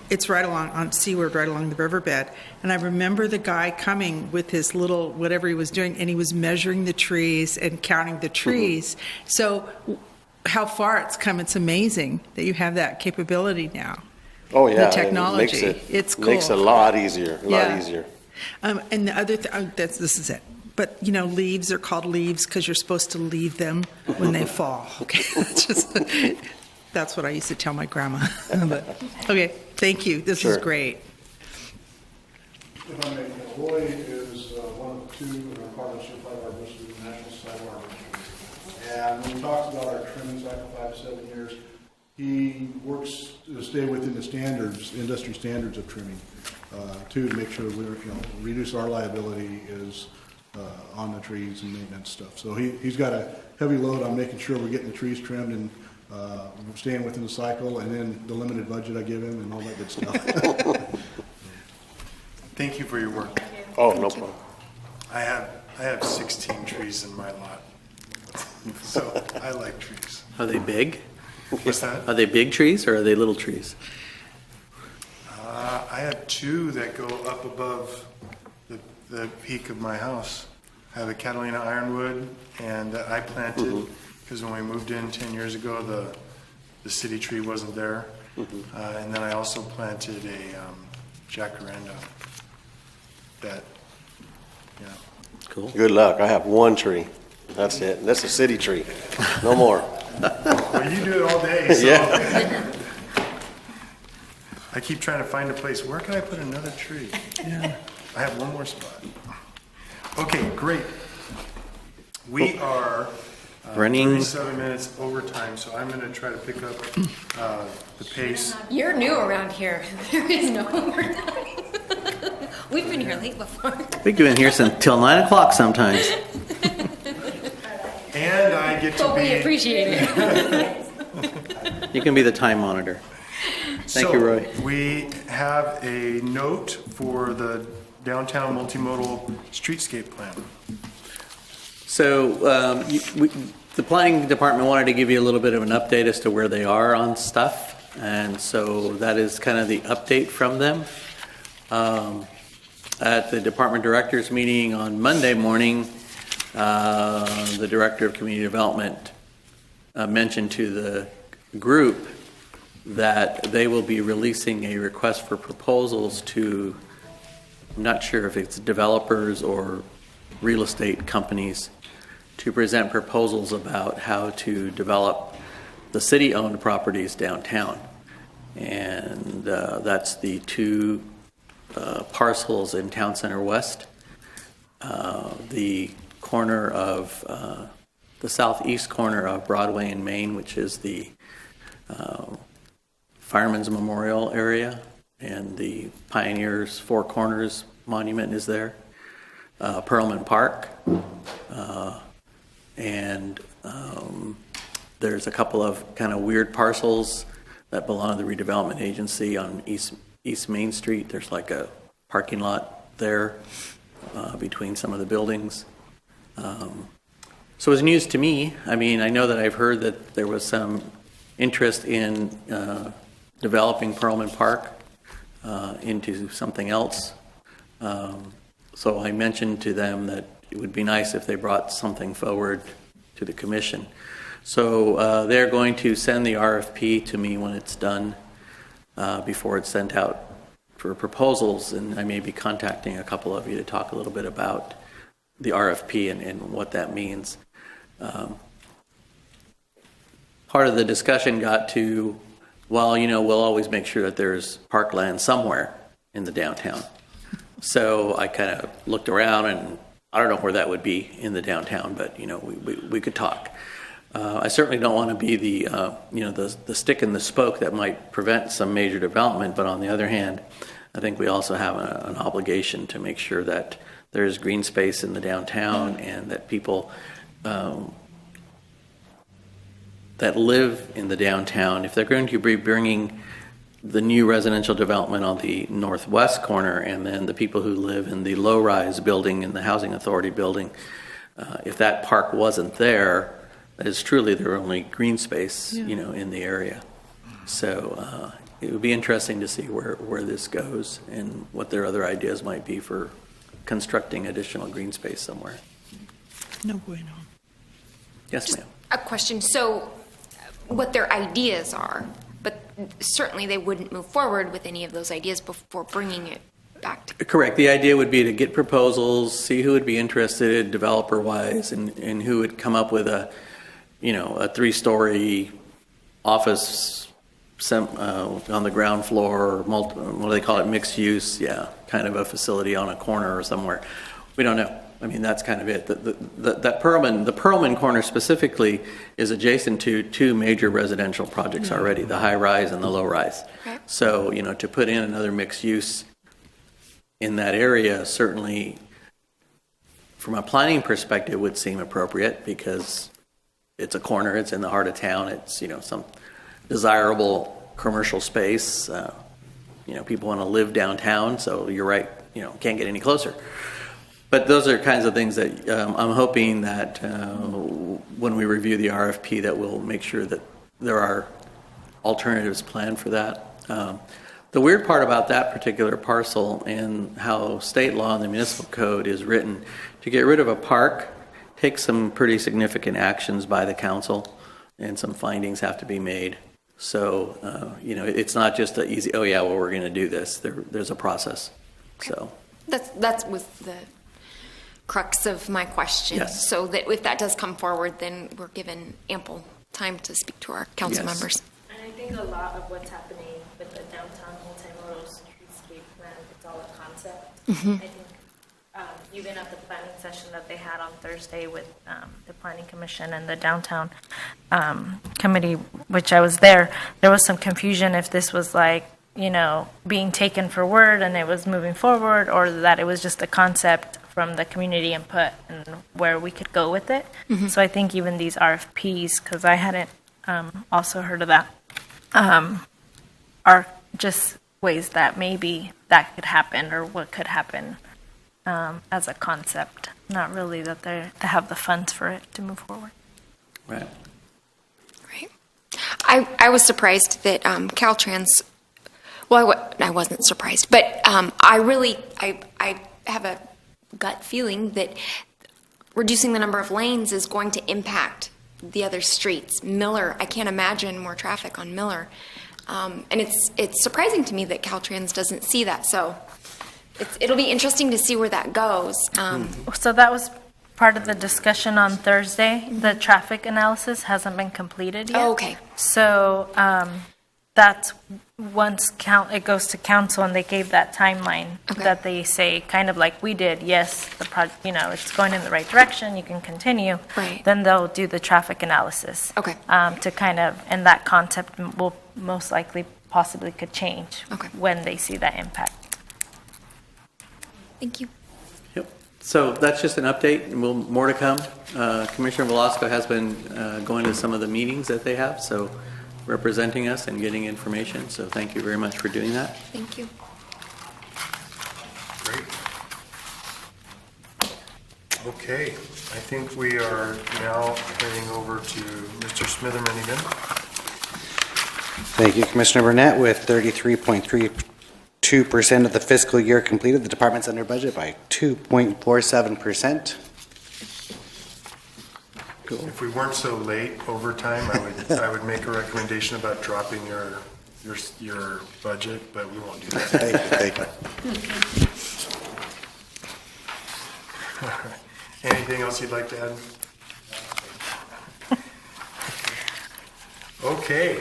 it's right along on Seaward, right along the riverbed. And I remember the guy coming with his little whatever he was doing, and he was measuring the trees and counting the trees. So how far it's come, it's amazing that you have that capability now.
Oh yeah,
The technology.
It's
cool.
Makes it a lot easier.
And the other this is it. But leaves are called leaves because you're supposed to leave them when they fall. Okay, that's what I used to tell my grandma. But okay, thank you. This is great.
If I may, Roy is one of 2 in our partnership by our listed in the National Society of Arborists. And when he talks about our trimming cycle, 5 to 7 years, he works to stay within the standards, industry standards of trimming, to make sure we're, reduce our liability is on the trees and maintenance stuff. So he's got a heavy load on making sure we're getting the trees trimmed and staying within the cycle, and then the limited budget I give him and all that good stuff.
Thank you for your work.
Oh, no problem.
I have 16 trees in my lot, so I like trees.
Are they big?
What's that?
Are they big trees or are they little trees?
I have two that go up above the peak of my house. I have a Catalina ironwood, and that I planted, because when we moved in 10 years ago, the city tree wasn't there. And then I also planted a jacaranda that, you know.
Cool.
Good luck. I have one tree. That's it. That's a city tree. No more.
Well, you do it all day, so.
Yeah.
I keep trying to find a place. Where can I put another tree? Yeah. I have one more spot. Okay, great. We are
Running.
37 minutes overtime, so I'm going to try to pick up the pace.
You're new around here. There is no overtime. We've been here late before.
We've been here till 9 o'clock sometimes.
And I get to
But we
be.
appreciate it.
You can be the time monitor. Thank you, Roy.
So we have a note for the downtown multimodal streetscape plan.
So the planning department wanted to give you a little bit of an update as to where they are on stuff. And so that is kind of the update from them. At the department directors meeting on Monday morning, the director of community development mentioned to the group that they will be releasing a request for proposals to, I'm not sure if it's developers or real estate companies, to present proposals about how to develop the city-owned properties downtown. And that's the two parcels in Town Center West, the corner of, the southeast corner of Broadway and Main, which is the Fireman's Memorial area, and the Pioneers Four Corners Monument is there. Pearlman Park, and there's a couple of kind of weird parcels that belong to the redevelopment agency on East Main Street. There's like a parking lot there between some of the buildings. So it's news to me. I mean, I know that I've heard that there was some interest in developing Pearlman Park into something else. So I mentioned to them that it would be nice if they brought something forward to the commission. So they're going to send the RFP to me when it's done, before it's sent out for proposals, and I may be contacting a couple of you to talk a little bit about the RFP and what that means. Part of the discussion got to, well, you know, we'll always make sure that there's parkland somewhere in the downtown. So I kind of looked around, and I don't know where that would be in the downtown, but, you know, we could talk. I certainly don't want to be the stick in the spoke that might prevent some major development, but on the other hand, I think we also have an obligation to make sure that there is green space in the downtown, and that people that live in the downtown, if they're going to be bringing the new residential development on the northwest corner, and then the people who live in the low-rise building in the Housing Authority building, if that park wasn't there, that is truly their only green space, you know, in the area. So it would be interesting to see where this goes and what their other ideas might be for constructing additional green space somewhere.
No bueno.
Yes, ma'am.
A question. So what their ideas are, but certainly they wouldn't move forward with any of those ideas before bringing it back to.
Correct. The idea would be to get proposals, see who would be interested developer-wise, and who would come up with a 3-story office on the ground floor, what do they call it, mixed use, kind of a facility on a corner or somewhere. We don't know. I mean, that's kind of it. The Pearlman corner specifically is adjacent to two major residential projects already, the high-rise and the low-rise.
Okay.
So, you know, to put in another mixed use in that area certainly, from a planning perspective, would seem appropriate, because it's a corner, it's in the heart of town, it's, you know, some desirable commercial space. People want to live downtown, so you're right, can't get any closer. But those are kinds of things that I'm hoping that when we review the RFP, that we'll make sure that there are alternatives planned for that. The weird part about that particular parcel and how state law and the municipal code is written, to get rid of a park takes some pretty significant actions by the council, and some findings have to be made. So, it's not just an easy, oh yeah, well, we're going to do this. There's a process. So
That was the crux of my question.
Yes.
So that if that does come forward, then we're given ample time to speak to our council
Yes.
members.
And I think a lot of what's happening with the downtown multimodal streetscape plan, it's all a concept. I think even at the planning session that they had on Thursday with the planning commission and the downtown committee, which I was there was some confusion if this was like, being taken for word and it was moving forward, or that it was just a concept from the community input and where we could go with it. So I think even these RFPs, because I hadn't also heard of that, are just ways that maybe that could happen or what could happen as a concept, not really that they have the funds for it to move forward.
right.
Right. I was surprised that Caltrans, well, I wasn't surprised, but I have a gut feeling that reducing the number of lanes is going to impact the other streets. Miller, I can't imagine more traffic on Miller. And it's surprising to me that Caltrans doesn't see that. So it'll be interesting to see where that goes.
So that was part of the discussion on Thursday. The traffic analysis hasn't been completed yet.
Oh, okay.
So that's once it goes to council, and they gave that timeline
Okay.
that they say, kind of like we did, yes, the project, it's going in the right direction, you can continue.
Right.
Then they'll do the traffic analysis.
Okay.
To kind of, and that concept will most likely possibly could change
Okay.
when they see that impact.
Thank you.
Yep. So that's just an update, and more to come. Commissioner Velasco has been going to some of the meetings that they have, so representing us and getting information. So thank you very much for doing that.
Thank you.
Great. Okay, I think we are now heading over to Mr. Smitherman again.
Thank you, Commissioner Burnett. With 33.32% of the fiscal year completed, the department's under budget by 2.47%.
If we weren't so late overtime, I would make a recommendation about dropping your budget, but we won't do that.
Thank you.
Anything else you'd like to add? Okay,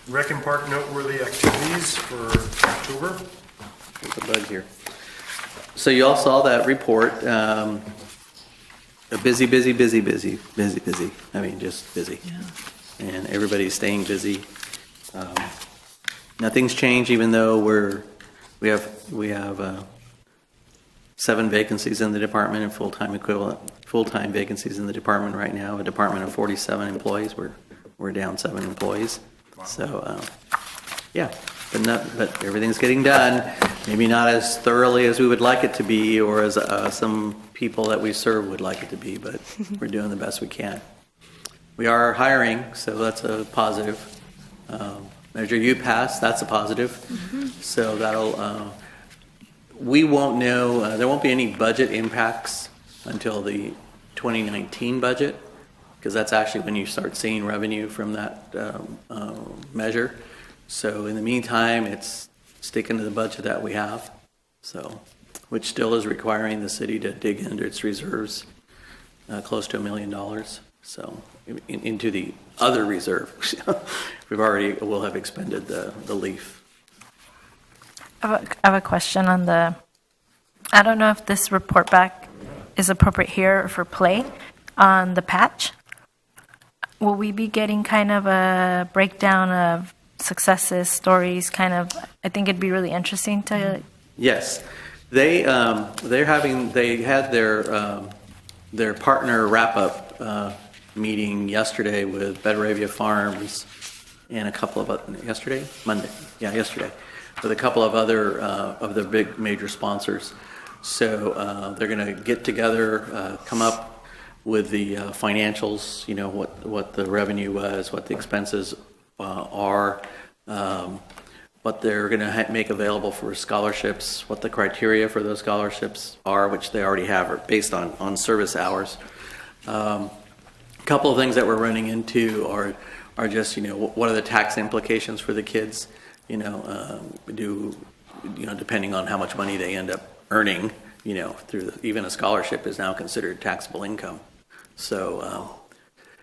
Rec and Park noteworthy activities for October.
There's a bug here. So you all saw that report. Busy. I mean, just busy. And everybody's staying busy. Nothing's changed, even though we have 7 vacancies in the department and full-time vacancies in the department right now. A department of 47 employees. We're down 7 employees. So, but everything's getting done. Maybe not as thoroughly as we would like it to be, or as some people that we serve would like it to be, but we're doing the best we can. We are hiring, so that's a positive. Measure U passed, that's a positive. So that'll, we won't know, there won't be any budget impacts until the 2019 budget, because that's actually when you start seeing revenue from that measure. So in the meantime, it's sticking to the budget that we have, so, which still is requiring the city to dig into its reserves, close to $1 million. So into the other reserve, we'll have expended the leaf.
I have a question on I don't know if this report back is appropriate here or for play on the patch. Will we be getting kind of a breakdown of successes, stories, kind of? I think it'd be really interesting to.
Yes, they had their partner wrap-up meeting yesterday with Betteravia Farms and a couple of yesterday, with a couple of other of the big major sponsors. So they're going to get together, come up with the financials. You know what the revenue was, what the expenses are. what they're going to make available for scholarships, what the criteria for those scholarships are, which they already have, are based on service hours. A couple of things that we're running into are just, what are the tax implications for the kids? Depending on how much money they end up earning, through even a scholarship is now considered taxable income. So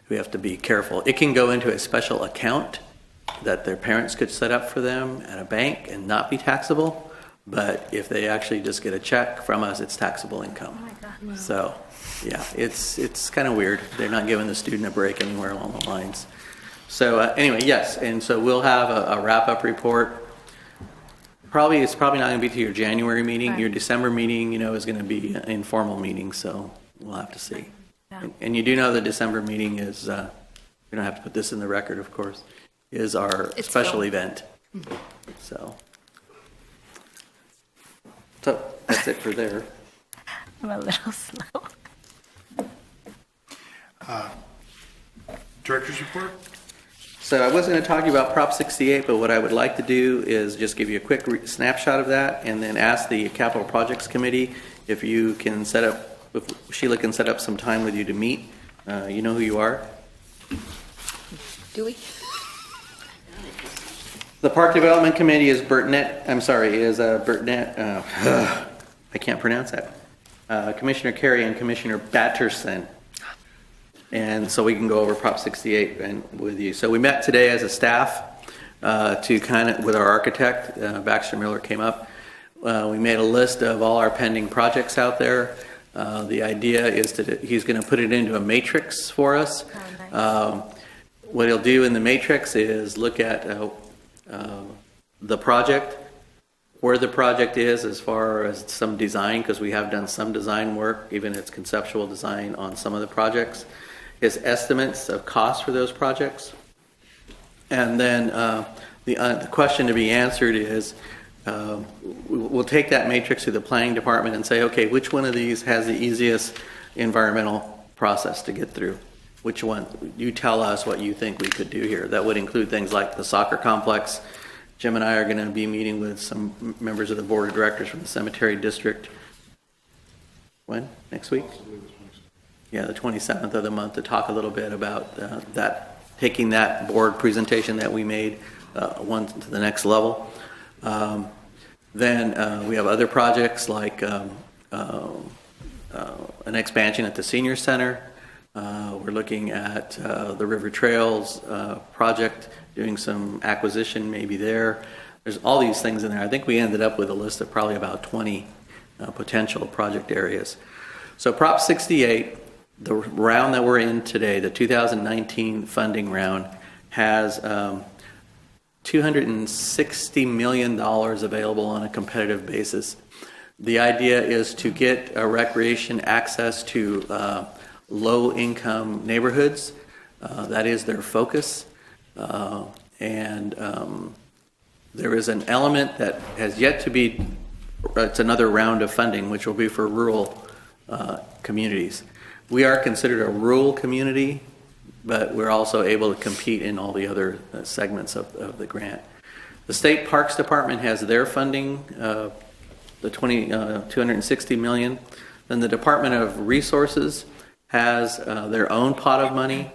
we have to be careful. It can go into a special account that their parents could set up for them at a bank and not be taxable. But if they actually just get a check from us, it's taxable income.
Oh my God.
So, yeah, it's kind of weird. They're not giving the student a break anywhere along the lines. So anyway, yes, and so we'll have a wrap-up report. It's probably not going to be to your January meeting.
Right.
Your December meeting, is going to be an informal meeting, so we'll have to see.
Yeah.
And you do know the December meeting is, we don't have to put this in the record, of course, is our
It's
special
filmed.
event. So that's it for there.
I'm a little slow.
Director's report?
So I was going to talk to you about Prop 68, but what I would like to do is just give you a quick snapshot of that and then ask the Capital Projects Committee if you can if Sheila can set up some time with you to meet. You know who you are?
Do we?
The Park Development Committee is Burtnett, I can't pronounce that. Commissioner Carey and Commissioner Batterson. And so we can go over Prop 68 with you. So we met today as a staff to with our architect, Baxter Miller came up. We made a list of all our pending projects out there. The idea is that he's going to put it into a matrix for us.
Oh, nice.
What he'll do in the matrix is look at the project, where the project is as far as some design, because we have done some design work, even its conceptual design on some of the projects, his estimates of cost for those projects. And then the question to be answered is, we'll take that matrix to the planning department and say, okay, which one of these has the easiest environmental process to get through? Which one? You tell us what you think we could do here. That would include things like the soccer complex. Jim and I are going to be meeting with some members of the board of directors from the cemetery district. When? Next week? Yeah, the 27th of the month, to talk a little bit about taking that board presentation that we made one to the next level. Then we have other projects like an expansion at the senior center. We're looking at the River Trails project, doing some acquisition maybe there. There's all these things in there. I think we ended up with a list of probably about 20 potential project areas. So Prop 68, the round that we're in today, the 2019 funding round, has $260 million available on a competitive basis. The idea is to get recreation access to low-income neighborhoods. That is their focus. And there is an element that has yet to be, it's another round of funding, which will be for rural communities. We are considered a rural community, but we're also able to compete in all the other segments of the grant. The State Parks Department has their funding, the $260 million. Then the Department of Resources has their own pot of money,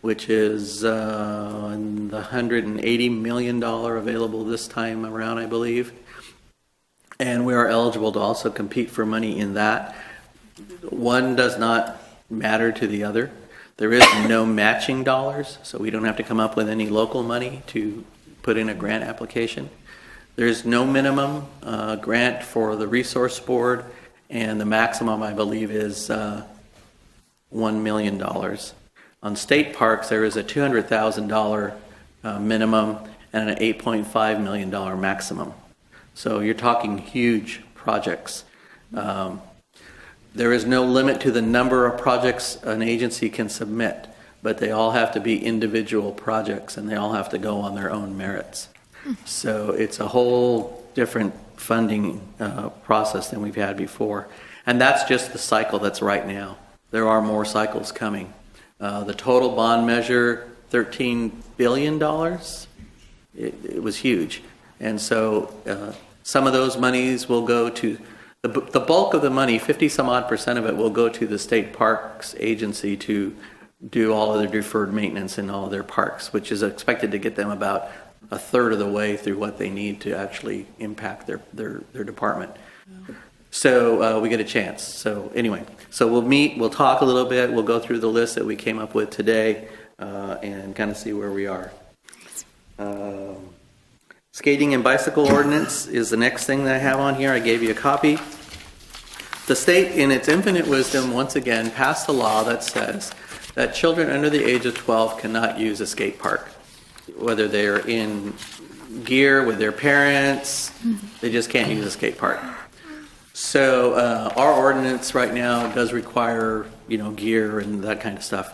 which is the $180 million available this time around, I believe. And we are eligible to also compete for money in that. One does not matter to the other. There is no matching dollars, so we don't have to come up with any local money to put in a grant application. There's no minimum grant for the resource board, and the maximum, I believe, is $1 million. On state parks, there is a $200,000 minimum and an $8.5 million maximum. So you're talking huge projects. There is no limit to the number of projects an agency can submit, but they all have to be individual projects and they all have to go on their own merits. So it's a whole different funding process than we've had before. And that's just the cycle that's right now. There are more cycles coming. The total bond measure, $13 billion. It was huge. And so some of those monies will go to, the bulk of the money, 50-some-odd% of it will go to the state parks agency to do all of their deferred maintenance in all of their parks, which is expected to get them about a third of the way through what they need to actually impact their department. So we get a chance. So anyway, so we'll meet, we'll talk a little bit, we'll go through the list that we came up with today and kind of see where we are. Skating and bicycle ordinance is the next thing that I have on here. I gave you a copy. The state, in its infinite wisdom, once again passed a law that says that children under the age of 12 cannot use a skate park, whether they're in gear with their parents, they just can't use a skate park. So our ordinance right now does require, gear and that kind of stuff.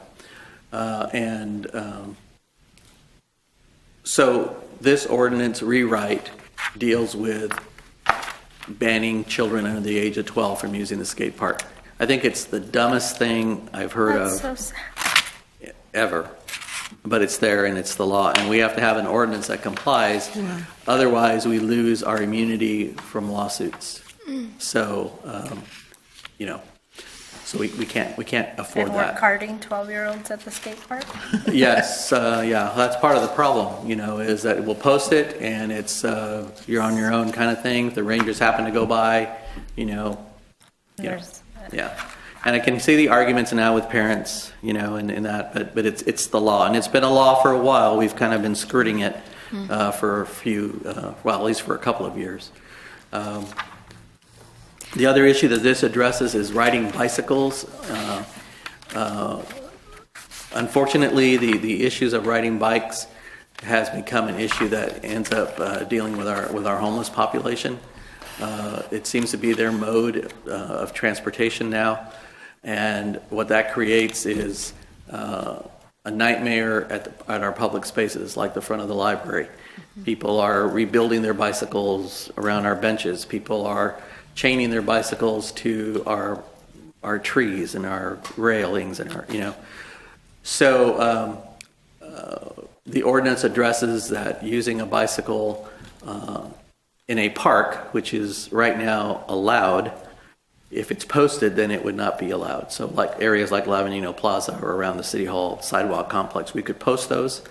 So this ordinance rewrite deals with banning children under the age of 12 from using the skate park. I think it's the dumbest thing I've heard
That's
of
so sad.
ever. But it's there and it's the law. And we have to have an ordinance that complies. Otherwise, we lose our immunity from lawsuits. So, so we can't afford
And we're
that.
carting 12-year-olds at the skate park?
Yes, yeah, that's part of the problem, is that we'll post it and it's, you're on your own kind of thing. If the Rangers happen to go by,
There's-
yeah. And I can see the arguments now with parents, and that, but it's the law. And it's been a law for a while. We've kind of been skirting it for a few, at least for a couple of years. The other issue that this addresses is riding bicycles. Unfortunately, the issues of riding bikes has become an issue that ends up dealing with our homeless population. It seems to be their mode of transportation now, and what that creates is a nightmare at our public spaces, like the front of the library. People are rebuilding their bicycles around our benches. People are chaining their bicycles to our trees and our railings and our, So the ordinance addresses that using a bicycle in a park, which is right now allowed, if it's posted, then it would not be allowed. So like areas like Lavanino Plaza or around the City Hall sidewalk complex, we could post those.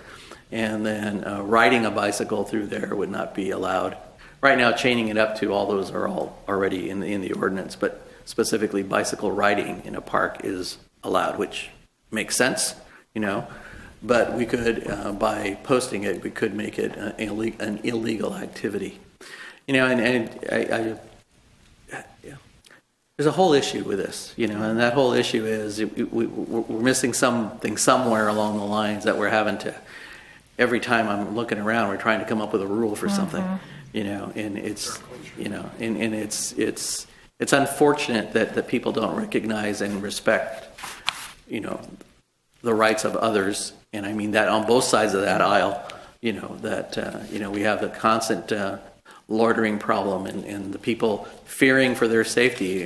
And then riding a bicycle through there would not be allowed. Right now, chaining it up to all those are all already in the ordinance, but specifically bicycle riding in a park is allowed, which makes sense, But we could, by posting it, we could make it an illegal activity. There's a whole issue with this, and that whole issue is we're missing something somewhere along the lines that we're having to, every time I'm looking around, we're trying to come up with a rule for something, and it's, and it's unfortunate that people don't recognize and respect, the rights of others, and I mean that on both sides of that aisle, that, we have the constant loitering problem and the people fearing for their safety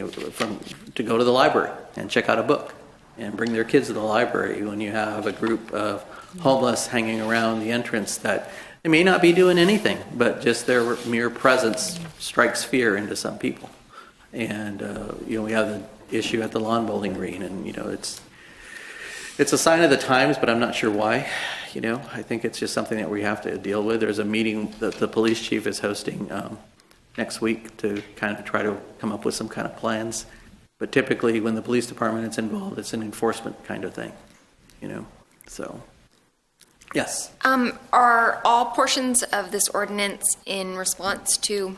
to go to the library and check out a book and bring their kids to the library when you have a group of homeless hanging around the entrance that they may not be doing anything, but just their mere presence strikes fear into some people. And, we have the issue at the lawn bowling green, and, it's a sign of the times, but I'm not sure why. I think it's just something that we have to deal with. There's a meeting that the police chief is hosting next week to kind of try to come up with some kind of plans. But typically, when the police department is involved, it's an enforcement kind of thing, So, yes.
Are all portions of this ordinance in response to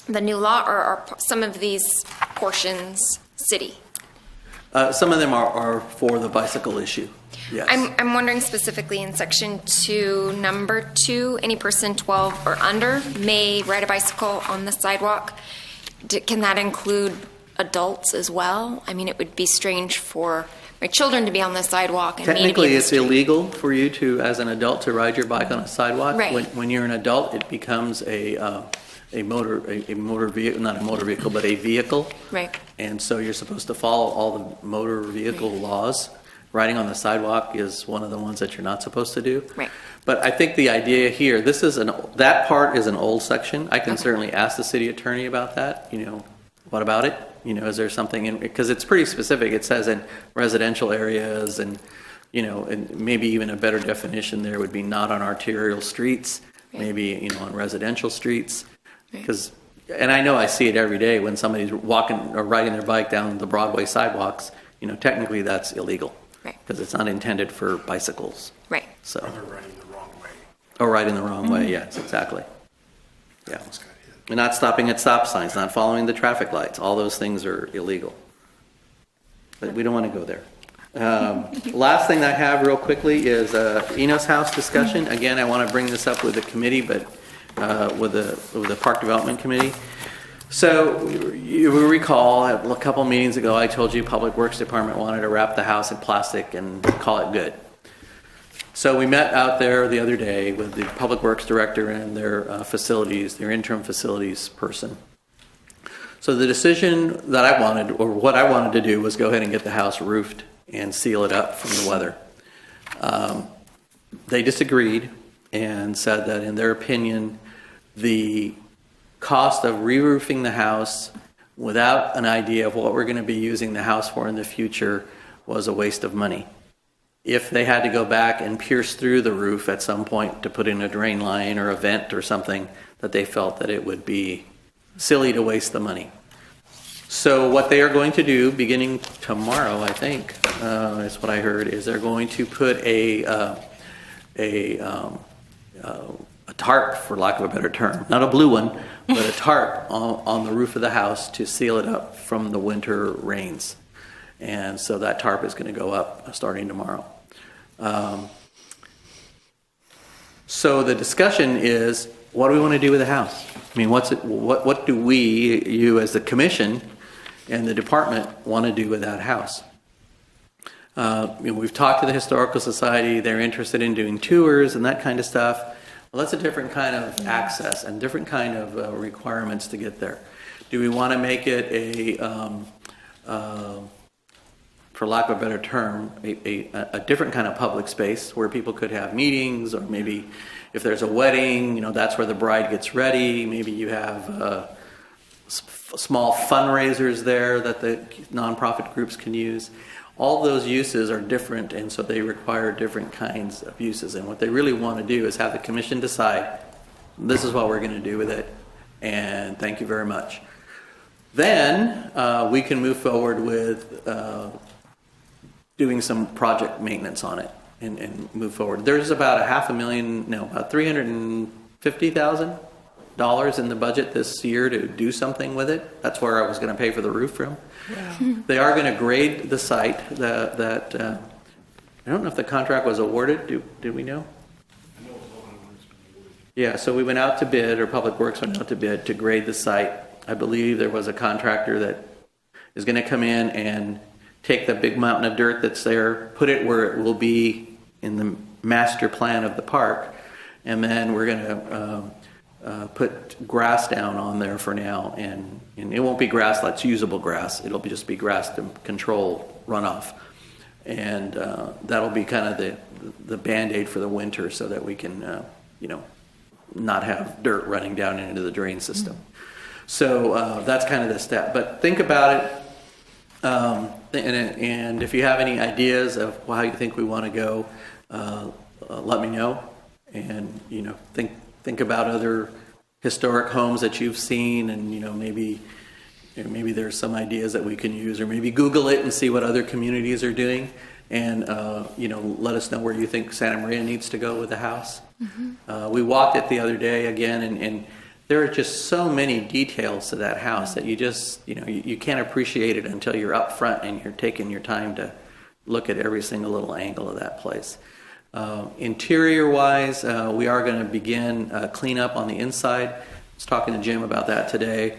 the new law, or are some of these portions city?
Some of them are for the bicycle issue. Yes.
I'm wondering specifically in section 2, number 2, any person 12 or under may ride a bicycle on the sidewalk. Can that include adults as well? I mean, it would be strange for my children to be on the sidewalk and me to be
Technically,
in the
it's
street.
illegal for you to, as an adult, to ride your bike on a sidewalk.
Right.
When you're an adult, it becomes a motor vehicle, not a motor vehicle, but a vehicle.
Right.
And so you're supposed to follow all the motor vehicle laws. riding on the sidewalk is one of the ones that you're not supposed to do.
Right.
But I think the idea here, that part is an old section. I can certainly ask the city attorney about that, what about it? Is there something in, because it's pretty specific. It says in residential areas and, and maybe even a better definition there would be not on arterial streets, maybe, on residential streets. Because, and I know I see it every day when somebody's walking or riding their bike down the Broadway sidewalks, technically that's illegal.
Right.
Because it's not intended for bicycles.
Right.
So.
Or they're riding the wrong way.
Or riding the wrong way, yes, exactly. Yeah.
Almost got hit.
And not stopping at stop signs, not following the traffic lights, all those things are illegal. But we don't want to go there. Last thing I have real quickly is Enos House discussion. Again, I want to bring this up with the committee, but with the Park Development Committee. So you will recall a couple meetings ago, I told you Public Works Department wanted to wrap the house in plastic and call it good. So we met out there the other day with the Public Works Director and their facilities, their interim facilities person. So the decision that I wanted, or what I wanted to do, was go ahead and get the house roofed and seal it up from the weather. They disagreed and said that in their opinion, the cost of re-roofing the house without an idea of what we're going to be using the house for in the future was a waste of money. If they had to go back and pierce through the roof at some point to put in a drain line or a vent or something, that they felt that it would be silly to waste the money. So what they are going to do, beginning tomorrow, I think, is what I heard, is they're going to put a tarp, for lack of a better term, not a blue one, but a tarp on the roof of the house to seal it up from the winter rains. And so that tarp is going to go up starting tomorrow. So the discussion is, what do we want to do with the house? I mean, what do we, you as the commission and the department, want to do with that house? We've talked to the Historical Society. They're interested in doing tours and that kind of stuff. Well, that's a different kind of access and different kind of requirements to get there. Do we want to make it for lack of a better term, a different kind of public space where people could have meetings, or maybe if there's a wedding, that's where the bride gets ready. Maybe you have small fundraisers there that the nonprofit groups can use. All those uses are different, and so they require different kinds of uses. And what they really want to do is have the commission decide, this is what we're going to do with it, and thank you very much. Then we can move forward with doing some project maintenance on it and move forward. There's about about $350,000 in the budget this year to do something with it. That's where I was going to pay for the roof from. Wow. They are going to grade the site. I don't know if the contract was awarded. Did we know? Yeah, so we went out to bid, or Public Works went out to bid to grade the site. I believe there was a contractor that is going to come in and take the big mountain of dirt that's there, put it where it will be in the master plan of the park, and then we're going to put grass down on there for now, and it won't be grass that's usable grass. It'll just be grass to control runoff, and that'll be kind of the Band-Aid for the winter, so that we can not have dirt running down into the drain system. So that's kind of the step. But think about it, and if you have any ideas of how you think we want to go, let me know. And think about other historic homes that you've seen, and maybe there's some ideas that we can use, or maybe Google it and see what other communities are doing, and let us know where you think Santa Maria needs to go with the house. Mm-hmm. We walked it the other day again, and there are just so many details to that house that you just you can't appreciate it until you're up front and you're taking your time to look at every single little angle of that place. Interior wise, we are going to begin cleanup on the inside. I was talking to Jim about that today.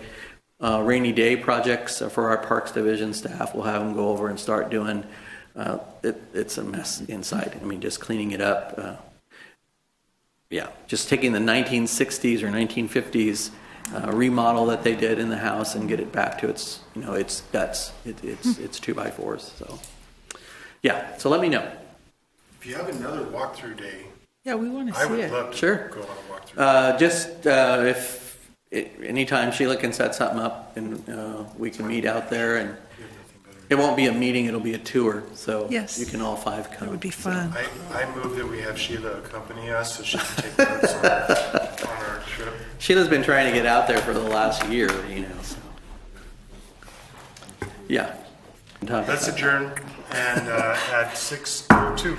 Rainy day projects for our Parks Division staff, we'll have them go over and start doing. It's a mess inside. I mean, just cleaning it up. Just taking the 1960s or 1950s remodel that they did in the house and get it back to its its guts. It's 2x4s. So Yeah, so let me know.
If you have another walkthrough day,
Yeah, we want to
I
see
would
it.
love to
Sure.
go on a walkthrough.
Anytime Sheila can set something up and we can meet out there, and it won't be a meeting, it'll be a tour, so
Yes.
you can all five come.
That would be fun.
I move that we have Sheila accompany us so she can take notes on our trip.
Sheila's been trying to get out there for the last year, so. Yeah.
Let's adjourn and at 6:02.